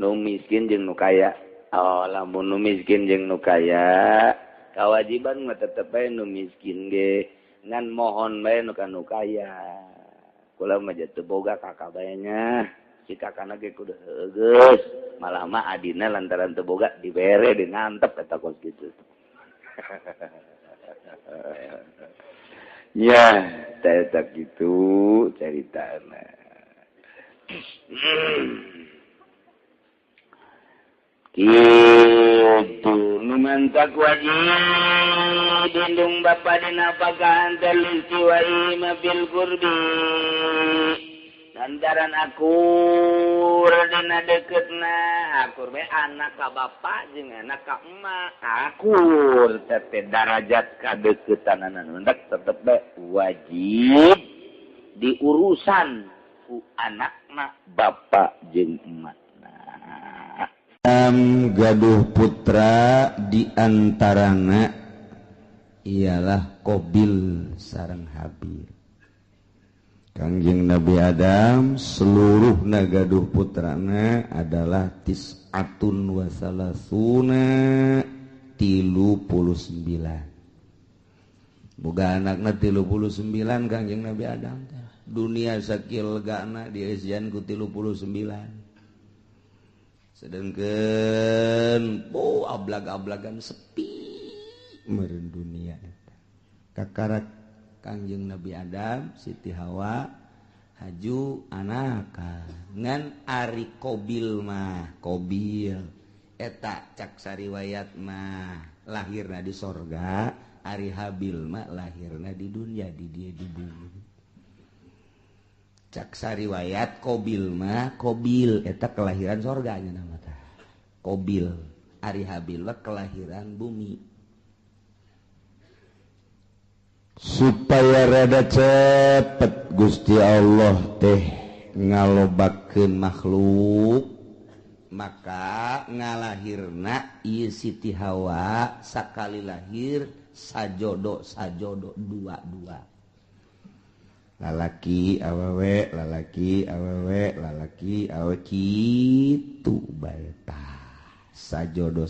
nu miskin jeung nu kaya lamun nu miskin jeung nu kaya kawajiban mah tetep bae nu miskin ge ngan mohon bae nu kanu kaya kula mah teu boga kakak bae nya si kakana ge kudu geus malah mah adina lantaran teu boga dibere dinantep eta kos kitu ya eta kitu caritana kitu nu mantak wajib indung bapa dina pagahan talistiwai mabil kurbi lantaran akur dina deketna akur be anak ka bapa jeung anak ka emak akur teh darajat kadeketanan hendak tetep be wajib diurusan ku anakna bapa jeung emak gaduh putra diantarana ialah Qabil sareng Habil. Kangjeng Nabi Adam seluruh gaduh putrana adalah tis'atun wa salasuna 39. Boga anakna 39 Kangjeng Nabi Adam. Dunia sakil legana diesian ku 39. sedengkeun ablag-ablagan sepi meureun dunia eta kakarak Kangjeng Nabi Adam Siti Hawa haju anaka ngan ari Qabil mah Qabil eta cak sariwayat mah lahirna di sorga ari Habil mah lahirna di dunia di dieu di bumi cak sariwayat Qabil mah Qabil eta kelahiran sorga nya nama tah Qabil ari Habil mah kelahiran bumi supaya rada cepet Gusti Allah teh ngalobakeun makhluk maka ngalahirna ieu Siti Hawa sakali lahir sajodo dua lalaki awewe lalaki awewe kitu bae tah sajodo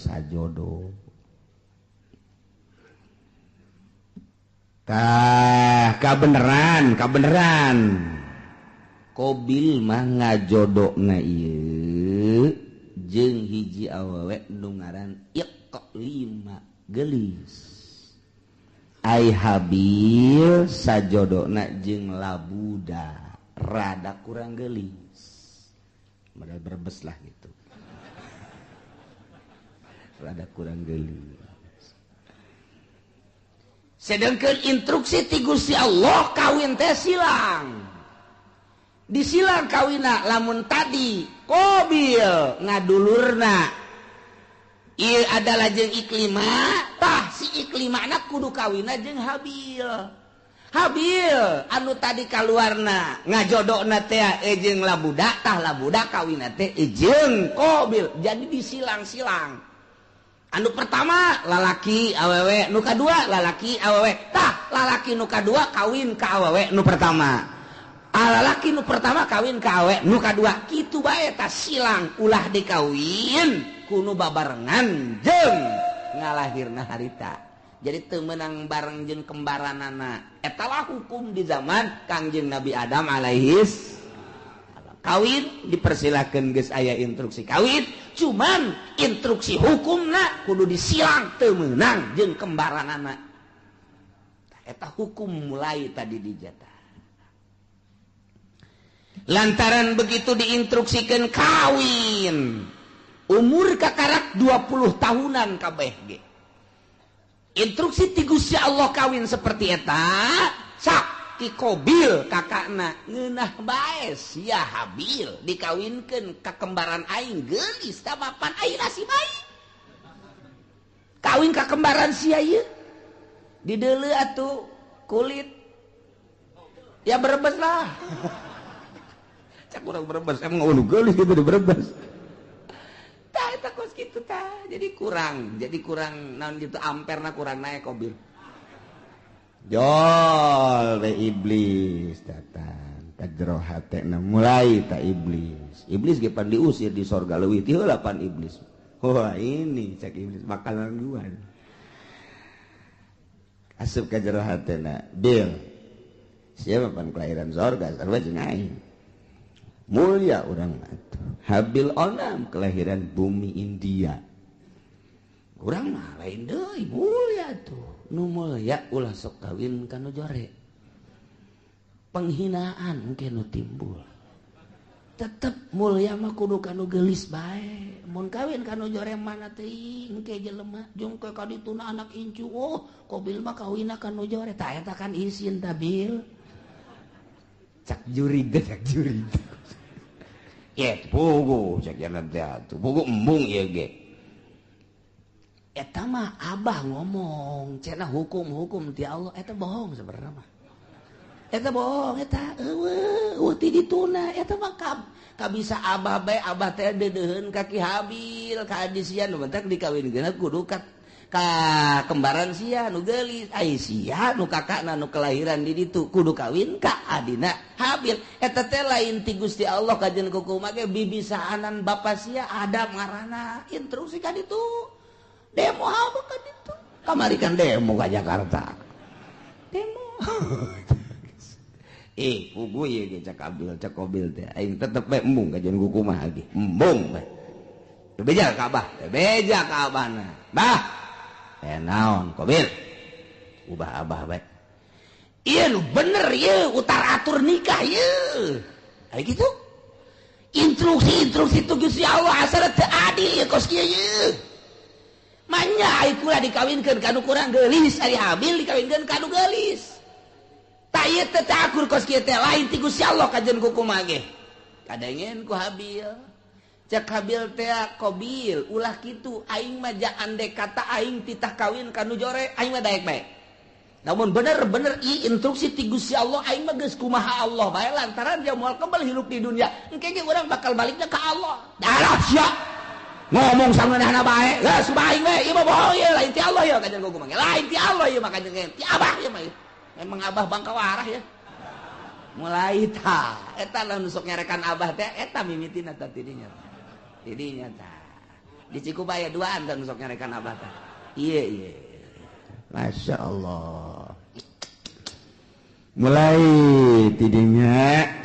kabeneran Qabil mah ngajodona ieu jeung hiji awewe nu ngaran Iqlima gelis ai Habil sajodona jeung Labuda rada kurang gelis modal berbes lah gitu rada kurang gelis sedangkan instruksi ti Gusti Allah kawin teh silang disilang kawina lamun tadi Qabil ngadulurna ieu adalah jeung Iklimah tah si Iklimana kudu kawina jeung Habil anu tadi kaluarna ngajodona teh jeung Labuda tah Labuda kawina teh jeung Qabil jadi disilang-silang anu pertama lalaki awewe nu kadua lalaki awewe tah lalaki nu kadua kawin ka awewe nu pertama lalaki nu pertama kawin ka awewe nu kadua kitu bae tah silang ulah dikawin kudu babarengan jeung ngalahirna harita jadi teu meunang bareng jeung kembaranana eta lah hukum di zaman Kangjeng Nabi Adam alaihis kawin dipersilakan geus aya instruksi kawin cuman instruksi hukumna kudu disilang teu meunang jeung kembaranana eta hukum mulai tadi dijata lantaran begitu diinstruksikan kawin umur kakarak 20 tahunan kabeh ge instruksi ti Gusti Allah kawin seperti eta sak Qabil kakakna ngeunah bae sia Habil dikawinkeun ka kembaran aing geulis da mapan ayeuna si bayi kawin ka kembaran sia ieu dideuleu atuh kulit ya berebes lah cak urang berebes emang ulu geulis gitu di berebes tah eta kos kitu tah jadi kurang naon gitu amperna kurang naik Qabil jol we iblis datang ka jero hatena mulai ta iblis ge pan diusir di sorga leuwih ti heula pan iblis wah ini cak iblis makanan gua asup ka jero hatena bil siapa pan kelahiran sorga sarua jeung aing mulia urang atuh Habil onam kelahiran bumi India urang mah lain deui mulia tuh nu mulia ulah sok kawin kanu jore penghinaan mungkin nu timbul tetep mulia mah kudu kanu geulis bae mun kawin kanu jore mana teuing engke jelema jeung ke kadituna anak incu oh Qabil mah kawinna kanu jore tah eta kan isin tabil cak jurig ya pugu cak jalan teh atuh pugu embung ieu ge eta mah abah ngomong cenah hukum ti Allah eta bohong sebenarnya mah eta bohong eta eueuh ti dituna eta mah kabisa abah bae abah teh deudeuheun ka Ki Habil ka adisian nu mentak dikawinkeun kudu ka kembaran sia nu geulis ai sia nu kakakna nu kelahiran di ditu kudu kawin ka adina Habil eta teh lain ti Gusti Allah kajeun kumaha ge bibisaanan bapa sia Adam ngaranna instruksi ka ditu demo apa kan itu kamari kan demo ke Jakarta demo pugu ieu ge cak Qabil teh aing tetep bae embung kajian kumaha ge embung bae beja Ka'bah nah bah naon Qabil ubah abah bae ieu bener ieu utar atur nikah ieu aya kitu instruksi itu Gusti Allah asal teu adil ya kos kieu ieu manya ai kula dikawinkeun kanu kurang geulis ari Habil dikawinkeun kanu geulis ta ieu teh akur kos kieu teh lain ti Gusti Allah kajen kumaha ge kadengen ku Habil cek Habil teh Qabil ulah kitu aing mah andai kata aing titah kawin kanu jore aing mah daek bae namun bener-bener instruksi ti Gusti Allah aing mah geus kumaha Allah bae lantaran dia moal kembali hidup di dunia engke ge urang bakal baliknya ka Allah darah sia ngomong sangeunahna bae geus bae we ieu mah bohong ieu lain ti Allah ya kajen kumaha lain ti Allah ieu mah kajen ti Abah ieu mah emang Abah bangkawarah ya mulai ta eta lamun sok nyarekan Abah teh eta mimitina teh tidinya tah di Cikubaya duaan dan sok nyarekan Abah teh iya Masya Allah mulai tidinya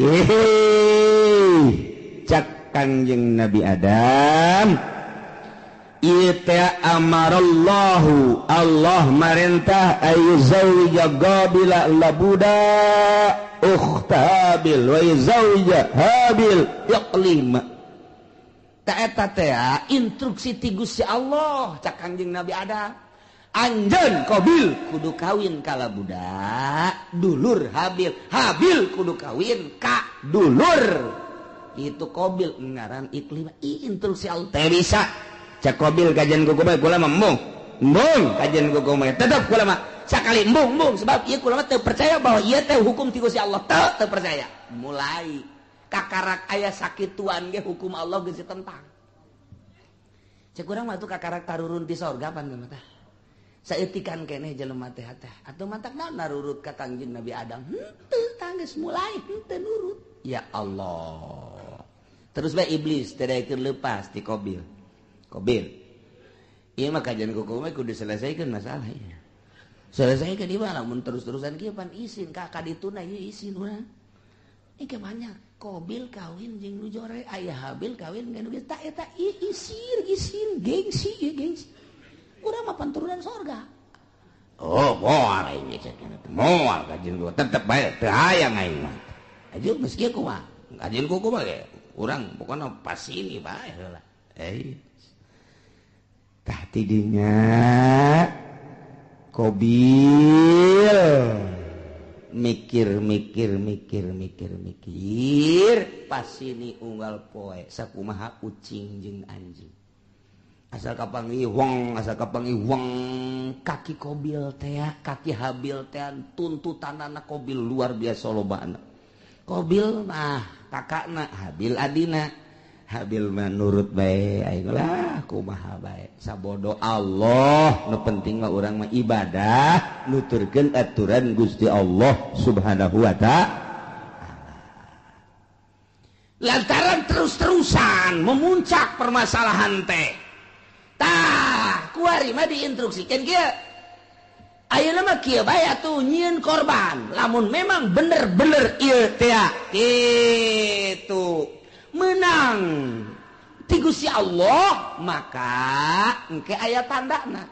cak Kangjeng Nabi Adam ita amarallahu Allah marintah ayu zawja Qabila labuda ukhtabil wa zawja Habil yaqlima ta eta teh instruksi ti Gusti Allah cak Kangjeng Nabi Adam anjeun Qabil kudu kawin kala budak dulur Habil kudu kawin ka dulur itu Qabil ngaran iklim instruksi Allah teh bisa cak Qabil kajian kumaha kula mah embung kajian kumaha tetep kula mah sakali embung sebab ieu kula mah teu percaya bahwa ieu teh hukum ti Gusti Allah teu percaya mulai kakarak aya sakituan ge hukum Allah geus ditentang cek urang mah tuh kakarak tarurun di sorga pan mah teh saeutikan keneh jelema teh atuh mantak naon narurut ka Kangjeng Nabi Adam henteu tanggeus mulai henteu nurut ya Allah terus bae iblis teh daekeun leupas ti Qabil ieu mah kajian kuku mah kudu selesaikeun masalah ieu selesaikeun ieu mah lamun terus-terusan kieu pan isin ka kadituna ieu isin urang Ike banyak Qabil kawin jeung nu jore aya Habil kawin jeung nu eta isin gengsi ya gengsi urang mah panturunan sorga moal ini moal kajian gua tetep bae teu hayang aing mah ajeun geus kieu kumaha kajian ku kumaha ge urang pokona pas ini bae heula tah tidinya Qabil mikir pas ini unggal poe sakumaha ucing jeung anjing asal kapangiwong kaki Qabil teh kaki Habil teh tuntutanana Qabil luar biasa lobana Qabil mah kakakna Habil adina Habil mah nurut bae aing lah kumaha bae sabodo Allah nu penting mah urang mah ibadah nuturkeun aturan Gusti Allah Subhanahu wa ta'ala lantaran terus-terusan memuncak permasalahan teh tah kuari mah diinstruksikeun kieu ayeuna mah kieu bae atuh nyieun korban lamun memang bener-bener ieu teh kitu menang ti Gusti Allah maka engke aya tandana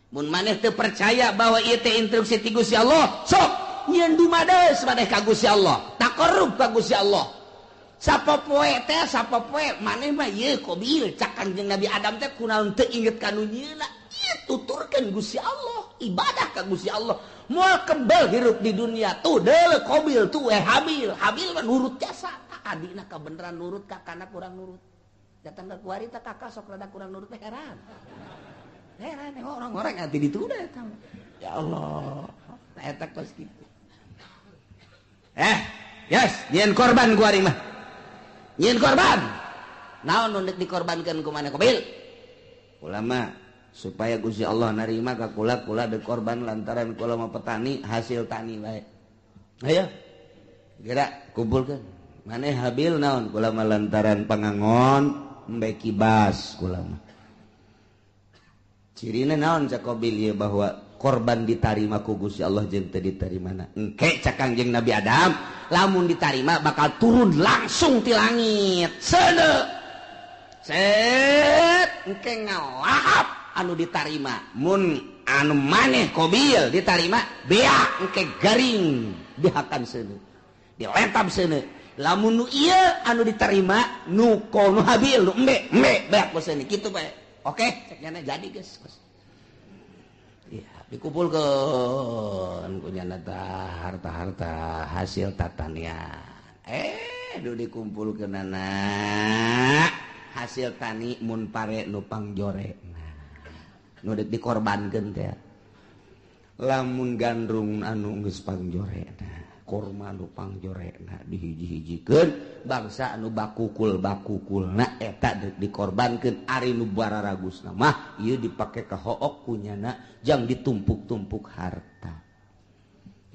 mun maneh teu percaya bahwa ieu teh instruksi ti Gusti Allah sok nyieun dumades maneh ka Gusti Allah taqarrub ka Gusti Allah sapopoe maneh mah ieu Qabil cak Kangjeng Nabi Adam teh kunaon teu inget kanu nyieuna ieu tuturkeun Gusti Allah ibadah ka Gusti Allah moal kembal hirup di dunia tuh deuleu Qabil tuh Habil mah nurut jasa adina kabeneran nurut kakana kurang nurut datang ke kuari teh kakak sok rada kurang nurut teh heran orang-orang ati dituda eta ya Allah eta kos kitu nyieun korban kuari mah nyieun korban naon nu dikorbankeun ku maneh Qabil ulama supaya Gusti Allah narima ka kula deuk korban lantaran kula mah petani hasil tani bae ayo gerak kumpulkeun maneh Habil naon kula mah lantaran pangangon embe kibas kula mah cirina naon cak Qabil ieu bahwa korban ditarima ku Gusti Allah jeung teu ditarimana engke cak Kangjeng Nabi Adam lamun ditarima bakal turun langsung ti langit engke ngalahap anu ditarima mun anu maneh Qabil ditarima bea engke garing dihakan seuneu dilentab seuneu lamun nu ieu anu ditarima nu kono Habil nu embe beak boseun kitu bae oke cek nyana jadi geus ya dikumpulkeun ku nyana harta-harta hasil tatanian nu dikumpulkeun anak hasil tani mun pare nu pangjorena nu dikorbankeun teh lamun gandrung anu geus pangjorena korma nu pangjorena dihiji-hijikeun bangsa anu bakukulna eta dikorbankeun ari nu bararagusna mah ieu dipake ka hook kunyana jang ditumpuk-tumpuk harta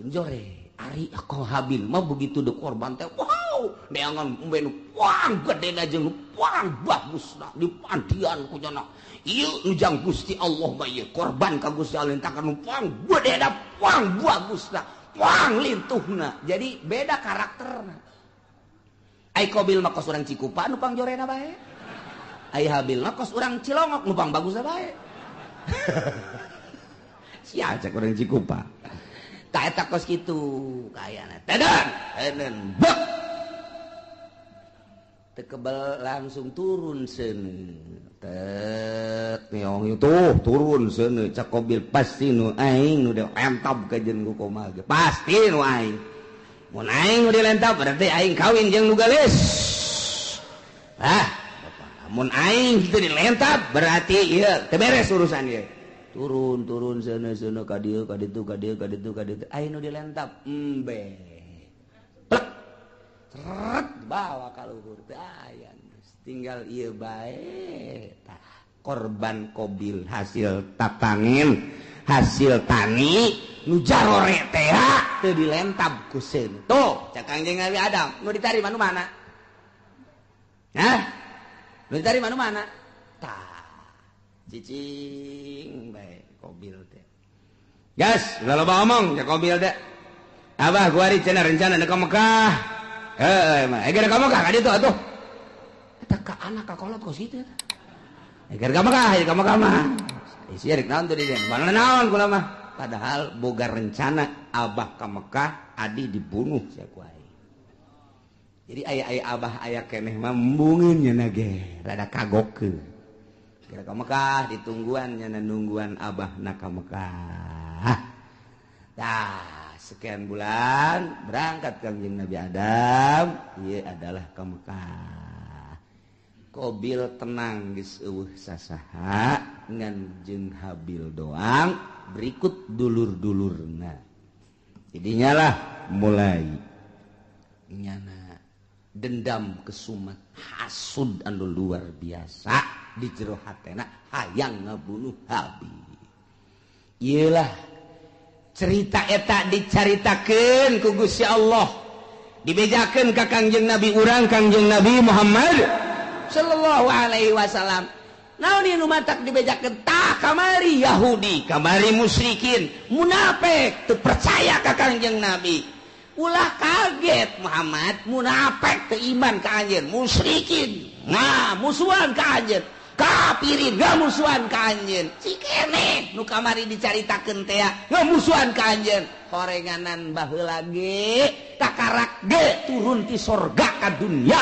jore ari ako Habil mah begitu dikorban teh wow neangan umbe nu puang gedena jeung nu puang bagusna dipandian kunyana ieu nu jang Gusti Allah mah ieu korban ka Gusti Allah entakan nu puang gedena puang bagusna puang lintuhna jadi beda karakterna ai Qabil mah kos urang Cikupa nu pangjorena bae ai Habil mah kos urang Cilongok nu pang bagusna bae sia cek urang Cikupa tak eta kos kitu kayana teden bek teu kebal langsung turun seuneu tet neong itu turun seuneu cak Qabil pasti nu aing nu dilentab ka jeung ku komaha pasti nu aing mun aing nu dilentab berarti aing kawin jeung nu gelis mun aing teu dilentab berarti ieu teu beres urusan ieu turun seuneu ka dieu ka ditu aing nu dilentab embe plek seret bawa ka luhur teh aya tinggal ieu bae tah korban Qabil hasil tatangin hasil tani nu jarore teh teu dilentab ku seun tuh cak Kangjeng Nabi Adam nu ditarima nu mana nu ditarima nu mana tah cicing bae Qabil teh gas udah loba ngomong cak Qabil teh abah gua ari cenah rencana ka Mekah mah eger ka Mekah ka ditu atuh eta ka anak ka kolot kos kitu eta eger ka Mekah mah isi rek naon tuh dia mana naon kula mah padahal boga rencana abah ka Mekah adi dibunuh sia ku aing jadi aya abah aya keneh mah embungeun nya ge rada kagokeun ka Mekah ditungguan nyana nungguan abah na ka Mekah dah sekian bulan berangkat Kangjeng Nabi Adam ieu adalah ka Mekah Qabil tenang geus eueuh sasaha ngan jeung Habil doang berikut dulur-dulurna jadinya lah mulai nyana dendam kesumat hasud anu luar biasa di jero hatena hayang ngabunuh Habil iyalah cerita eta dicaritakeun ku Gusti Allah dibejakeun ka Kangjeng Nabi urang Kangjeng Nabi Muhammad sallallahu alaihi wasallam naon ieu nu matak dibejakeun tah kamari Yahudi kamari musyrikin munafik teu percaya ka Kangjeng Nabi ulah kaget Muhammad munafik teu iman ka anjeun musyrikin musuhan ka anjeun kafirin ngamusuhan ka anjeun cikene nu kamari dicaritakeun teh ngamusuhan ka anjeun horenganan baheula ge takarak ge turun ti sorga ka dunya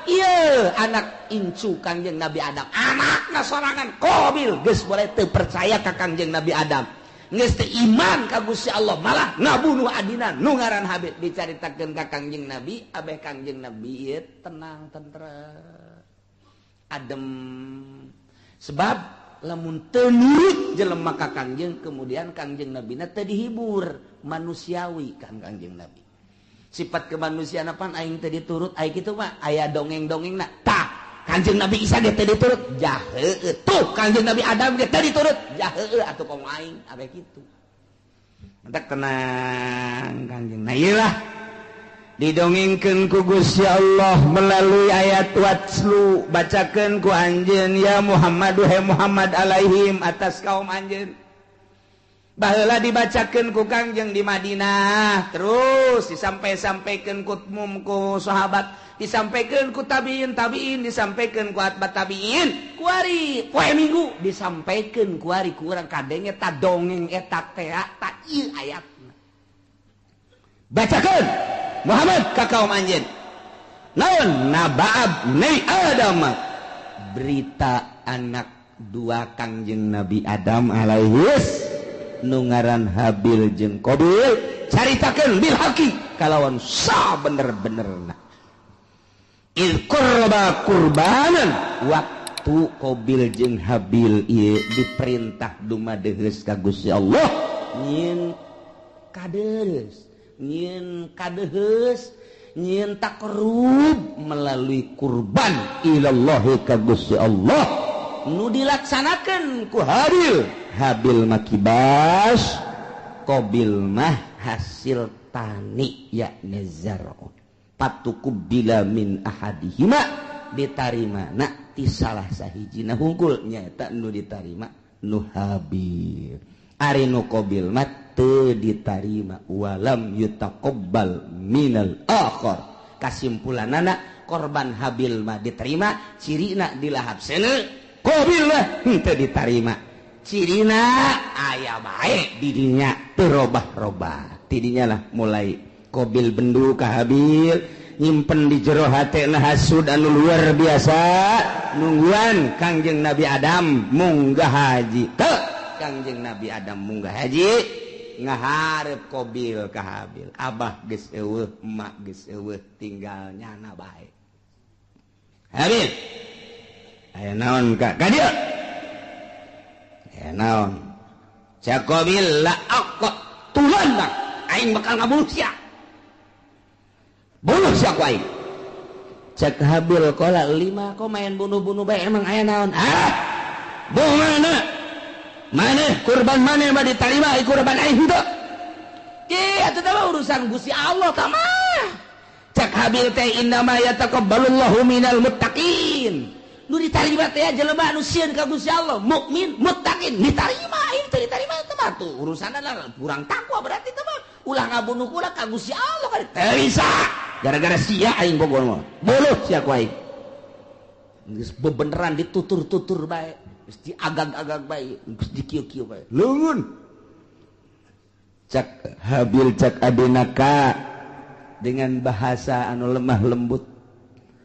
ieu anak incu Kangjeng Nabi Adam anakna sorangan Qabil geus boleh teu percaya ka Kangjeng Nabi Adam geus teu iman ka Gusti Allah malah ngabunuh adina nu ngaran Habil dicaritakeun ka Kangjeng Nabi abeh Kangjeng Nabi ieu tenang tentrem adem sebab lamun teu nurut jelema ka Kangjeng kemudian Kangjeng Nabi na teu dihibur manusiawi kan Kangjeng Nabi sifat kemanusiaan pan aing teu diturut aya kitu mah aya dongeng-dongengna tah Kangjeng Nabi Isa ge teu diturut jaheueuh tuh Kangjeng Nabi Adam ge teu diturut jaheueuh atuh komo aing abeh kitu entek tenang Kangjeng nah ieulah didongengkeun ku Gusti Allah melalui ayat watslu bacakeun ku anjeun ya Muhammad he Muhammad alaihim atas kaum anjeun baheula dibacakeun ku Kangjeng di Madinah, terus disampaikan ku umum ku sahabat, disampaikan ku tabiin, disampaikan ku atbat tabiin, ku ari poe Minggu disampaikan ku ari ku urang kadenge ta dongeng eta teh ta ieu ayatna. Bacakeun Muhammad ka kaum anjeun. Naon naba'ab Nabi Adam, berita anak dua Kangjeng Nabi Adam alaihis nu ngaran Habil jeung Qabil, caritakeun bil haqi kalawan sa bener-benerna. Il qurba qurbanan, waktu Qabil jeung Habil ieu diperintah dumadeheus ka Gusti Allah nyin kadeus, nyin takrub melalui kurban ilallahi ka Gusti Allah nu dilaksanakeun ku Habil makibas, Qabil mah hasil tani yakni zar'un patukubila min ahadihima, ditarima na ti salah sahijina hungkul nyaeta nu ditarima nu Habil. Ari nu Qabil mah teu ditarima walam yutaqabbal minal akhar. Kasimpulanana korban Habil mah diterima, cirina dilahap seuneu, Qabil mah teu ditarima. Cirina aya bae di dinya teu robah-robah. Tidinya lah mulai Qabil bendu ka Habil, nyimpen di jero hatena hasud anu luar biasa, nungguan Kangjeng Nabi Adam munggah haji. Teu Kangjeng Nabi Adam munggah haji, ngaharep Qabil ka Habil, abah geus eueuh, emak geus eueuh, tinggal nyana bae. Habil aya naon ka dieu? Aya naon? Cak Qabil la aqwa tulan bang, aing bakal ngabunuh sia. Bunuh sia ku aing. Cak Habil qala 5 kok main bunuh-bunuh bae, emang aya naon? Bagaimana? Mana kurban mana yang diterima kurban aing henteu? Atuh teh urusan Gusti Allah tah mah. Cak Habil teh innama yataqabbalullahu minal muttaqin. Nu ditarima teh jelema anu sieun ka Gusti Allah, mukmin, muttaqin, ditarima aing teh ditarima teh mah tuh urusanna kurang takwa berarti teh mah. Ulah ngabunuh kula ka Gusti Allah kan teu bisa. Gara-gara sia aing bogoh mah. Buluh sia ku aing. Geus bebeneran ditutur-tutur bae. Mesti agak-agak baik, mesti kieu-kieu baik. Leungeun. Cak Habil cak adenaka dengan bahasa anu lemah lembut.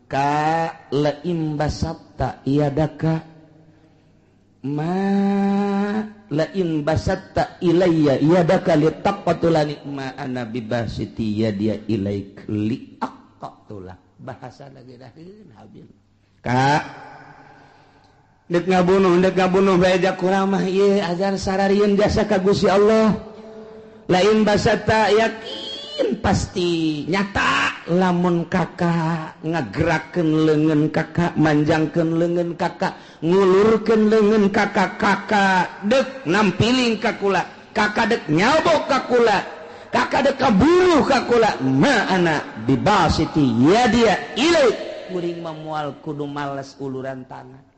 Ka laim basatta iyadaka ma laim basatta ilayya iyadaka litaqatulani ma ana bibasiti yadiya ilaik li aqatulak. Bahasa lagi dah Habil. Ka dek ngabunuh bae jak kurang mah ieu ajar sararieun jasa ka Gusti Allah. Lain basata yakin pasti nyata lamun kakak ngagerakeun leungeun kakak, manjangkeun leungeun kakak, ngulurkeun leungeun kakak dek nampiling ka kula, kakak dek nyabok ka kula, kakak dek kabunuh ka kula, ma ana bibasiti yadiya ilaik. Kuring memual kudu males uluran tangan.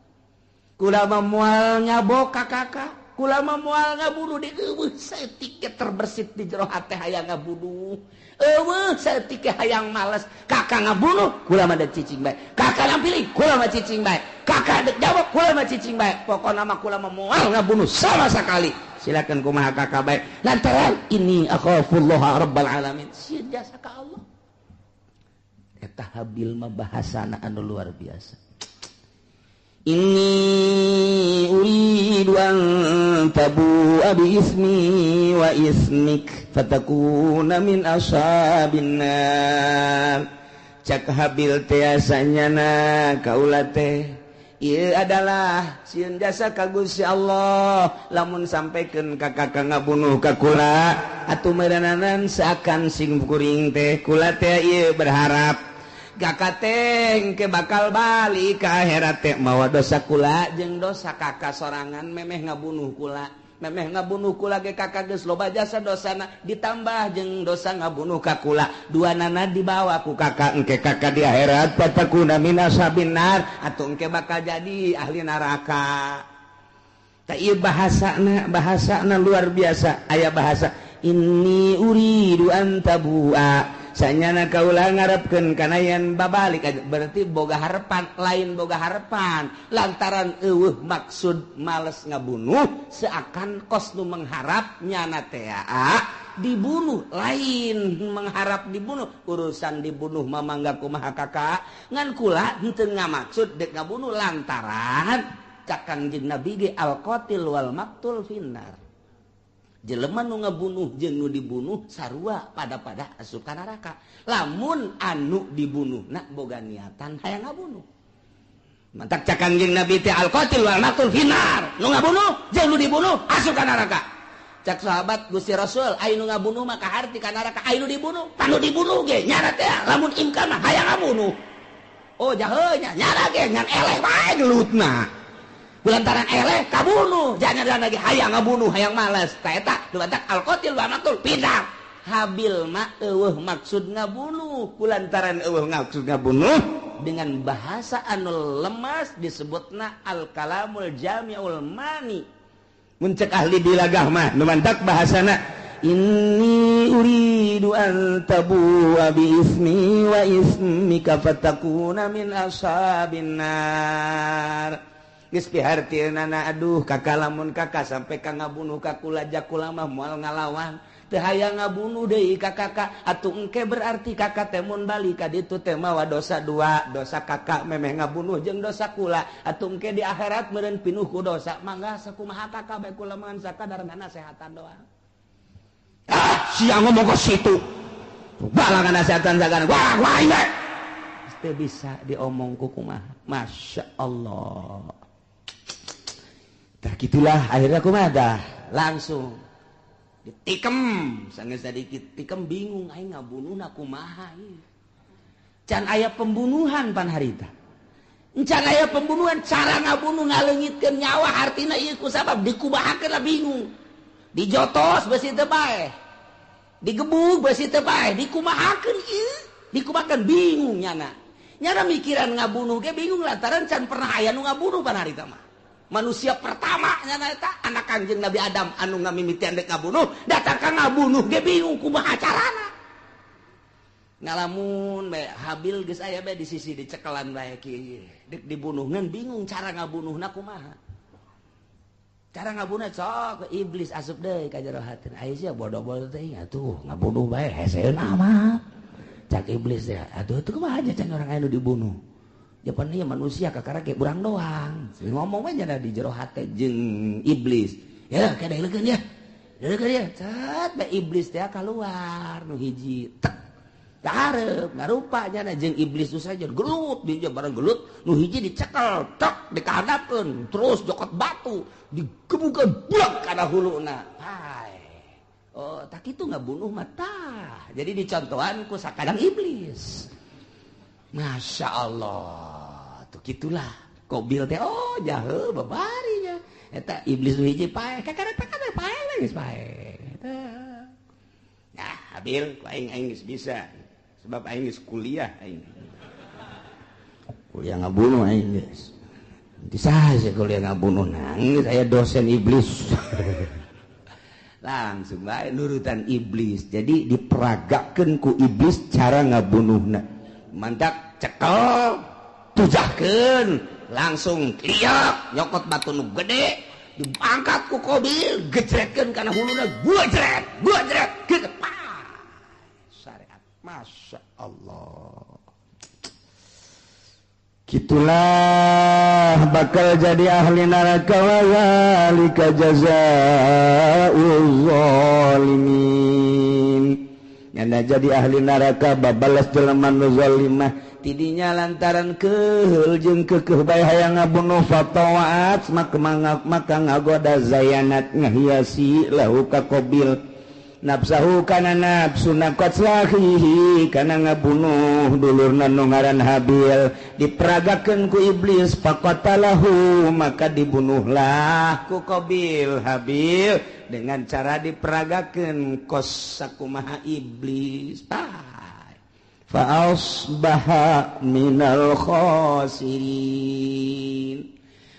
Kula memual nyabok ka kakak, kula memual ngabunuh di eueuh saeutik terbersit di jero hate hayang ngabunuh. Eueuh saeutik hayang males kakak ngabunuh, kula mah dek cicing bae. Kakak nampilih, kula mah cicing bae. Kakak dek jawab, kula mah cicing bae. Pokona mah kula memual ngabunuh sama sekali. Silakan kumaha kakak bae. Lantaran ini akhafullah rabbal alamin. Sieun jasa ka Allah. Eta Habil mah bahasana anu luar biasa. Inni uridu an tabu'a bi ismi wa ismik fatakuna min ashabin nar. Cak Habil teh asanyana kaula teh ieu adalah sieun jasa ka Gusti Allah lamun sampekeun ka kakak ngabunuh ka kula atuh meureunanan seakan sing kuring teh kula teh ieu berharap kakak teh ke bakal balik ke akhirat teh mawa dosa kula jeung dosa kakak sorangan memeh ngabunuh kula. Memeh ngabunuh kula ge kakak geus loba jasa dosana ditambah jeung dosa ngabunuh ka kula. Duanana dibawa ku kakak engke kakak di akhirat patakuna min ashabin nar atuh engke bakal jadi ahli neraka. bahasa luar biasa aya bahasa ini uridu antabua sanyana kaula ngarepkeun kana yen babalik berarti boga harapan lain boga harapan lantaran eueuh maksud males ngabunuh seakan kos nu mengharap nyana teh dibunuh lain mengharap dibunuh urusan dibunuh mamangga kumaha kakak ngan kula henteu ngamaksud dek ngabunuh lantaran Kanjeng Nabi ge al-qatil wal maqtul finnar. Jelema nu ngabunuh jeung nu dibunuh sarua pada asup ka neraka. Lamun anu dibunuhna boga niatan hayang ngabunuh. Mantak cak Kanjeng Nabi teh al-qatil wal maqtul finnar. Nu ngabunuh jeung nu dibunuh asup ka neraka. Cak sahabat Gusti Rasul, aya nu ngabunuh mah kaharti ka neraka, aya nu dibunuh, panu dibunuh ge nyana teh lamun imkan mah hayang ngabunuh. Oh jaheuh nya nyana ge ngan eleh bae gelutna. Lantaran eleh kabunuh jangan lagi hayang ngabunuh hayang males taeta dibatak al-qatil wa maqtul pindah Habil mah eueuh maksud ngabunuh kulantaran eueuh maksud ngabunuh dengan bahasa anu lemas disebutna al-kalamul jami'ul mani mun cek ahli dilagah mah nu mantak bahasana inni uridu an tabu'a bi ismi wa ismika fatakuna min ashabin nar. Geus pihartieunana aduh kakak lamun kakak sampai ka ngabunuh ka kula jakula mah moal ngalawan teu hayang ngabunuh deui ka kakak atuh engke berarti kakak teh mun bali ka ditu teh mawa dosa dua dosa kakak memeh ngabunuh jeung dosa kula atuh engke di akhirat meureun pinuh ku dosa mangga sakumaha kakak bae kula mah sakadaranna nasehatan doang sia ngomong ka situ balang nasehatan sakana wah ini teu bisa diomong ku kumaha masyaallah. Tah gitulah akhirnya kumaha dah langsung ditikem sanggeus sadikit tikem bingung aing ngabunuhna kumaha ieu. Can aya pembunuhan pan harita. Can aya pembunuhan cara ngabunuh ngaleungitkeun nyawa artina ieu kusabab dikumahakeun bingung. Dijotos beusi teu bae. Digebug beusi teu bae, dikumahakeun ieu, dikumahakeun bingung nyana. Nyana mikiran ngabunuh ge bingung lantaran can pernah aya nu ngabunuh pan harita mah. Manusia pertama nyana eta anak Kanjeng Nabi Adam anu ngamimitian dek ngabunuh datang ka ngabunuh ge bingung kumaha carana ngalamun bae Habil geus aya bae di sisi dicekelan bae kieu dek dibunuhkeun bingung cara ngabunuhna kumaha cara ngabunuhna sok iblis asup deui ka jero hateun aya sia bodoh-bodoh teh atuh ngabunuh bae heseun amat cak iblis teh atuh teu kumaha aja can urang aya nu dibunuh Japan ieu manusia kakara kayak urang doang. Ngomong we nya di jero hate jeung iblis. Ya kadalekeun ya. Dalekeun ya. Cat bae iblis teh kaluar nu hiji. Tek. Dareup ngarupa nya jeung iblis tu saja gelut di barang gelut nu hiji dicekel tek dikahadapkeun terus jokot batu digebukeun blak kana huluna. Hai. Oh tak kitu ngabunuh mah tah. Jadi dicontohan ku sakadang iblis. Masya Allah tuh gitulah Qabil teh oh jaheuh babarinya eta iblis nu hiji pae kakana pae we geus pae nah Habil ku aing geus bisa sebab aing geus kuliah ngabunuh aing geus bisa sih kuliah ngabunuh nangis aya dosen iblis langsung bae nurutan iblis jadi diperagakeun ku iblis cara ngabunuhna mandak cekel tujahkeun langsung liak nyokot batu nu gede diangkat ku Qabil gejretkeun kana huluna gujret kieu syariat masya Allah gitulah bakal jadi ahli neraka wa zalika jazaa'uz zalimin nyana jadi ahli neraka babalas jelema nu zalimah tidinya lantaran keheul jeung keukeuh bae hayang ngabunuh fatawaat maka ngagoda zayanat ngahiasi lahu ka Qabil nafsahu kana nafsuna qatlahihi kana ngabunuh dulurna nu ngaran Habil diperagakeun ku iblis faqatalahu maka dibunuhlah ku Qabil Habil dengan cara diperagakeun kos sakumaha iblis fa asbaha minal khasirin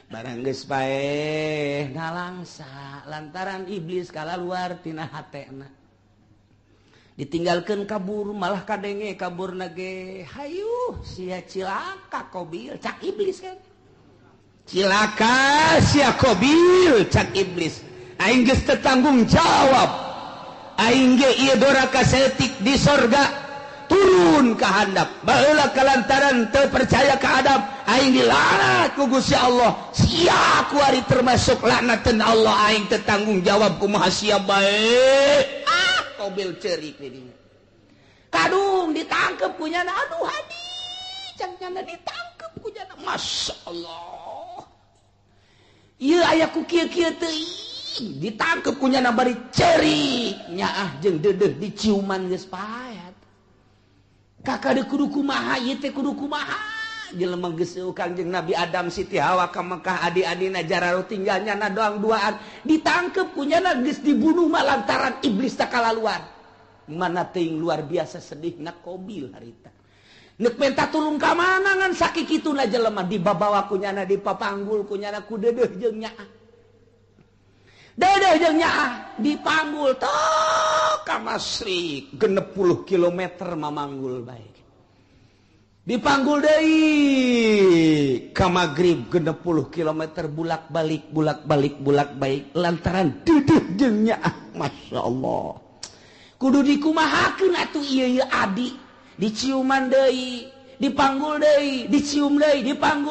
barang geus bae nalangsa lantaran iblis kalaluar tina hatena ditinggalkeun kabur malah kadenge kaburna ge hayu sia cilaka Qabil cak iblis kan cilaka sia Qabil cak iblis aing geus teu tanggung jawab aing ge ieu doraka setik di sorga turun ke handap baheula kalantaran teu percaya ka adab aing dilaknat ku Gusti Allah sia ku ari termasuk laknateun Allah aing teu tanggung jawab kumaha sia bae Qabil ceurik di dinya kadung ditangkep ku nyana aduh hadi can nyana ditangkep ku nyana masyaallah ieu aya ku kieu-kieu teuing ditangkep ku nyana bari ceurik nyaah jeung deudeuh diciuman geus paet kakak kudu kumaha ieu teh kudu kumaha jelema geus Kangjeng Nabi Adam Siti Hawa ka Mekah adi-adina jararo tinggalnya na doang duaan ditangkep kunyana geus dibunuh mah lantaran iblis tak kalaluar mana teuing luar biasa sedihna Qabil harita neuk minta tulung ka mana ngan sakikituna jelema dibabawa kunyana dipapanggul kunyana ku deudeuh jeung nyaah deudeuh jeung nyaah dipanggul tok ka Masrik 60 kilometer mamanggul bae dipanggul deui ka Magrib 60 kilometer bulak-balik lantaran deudeuh jeung nyaah masyaallah kudu dikumahakeun atuh ieu adi diciuman deui dipanggul deui dicium deui dipanggul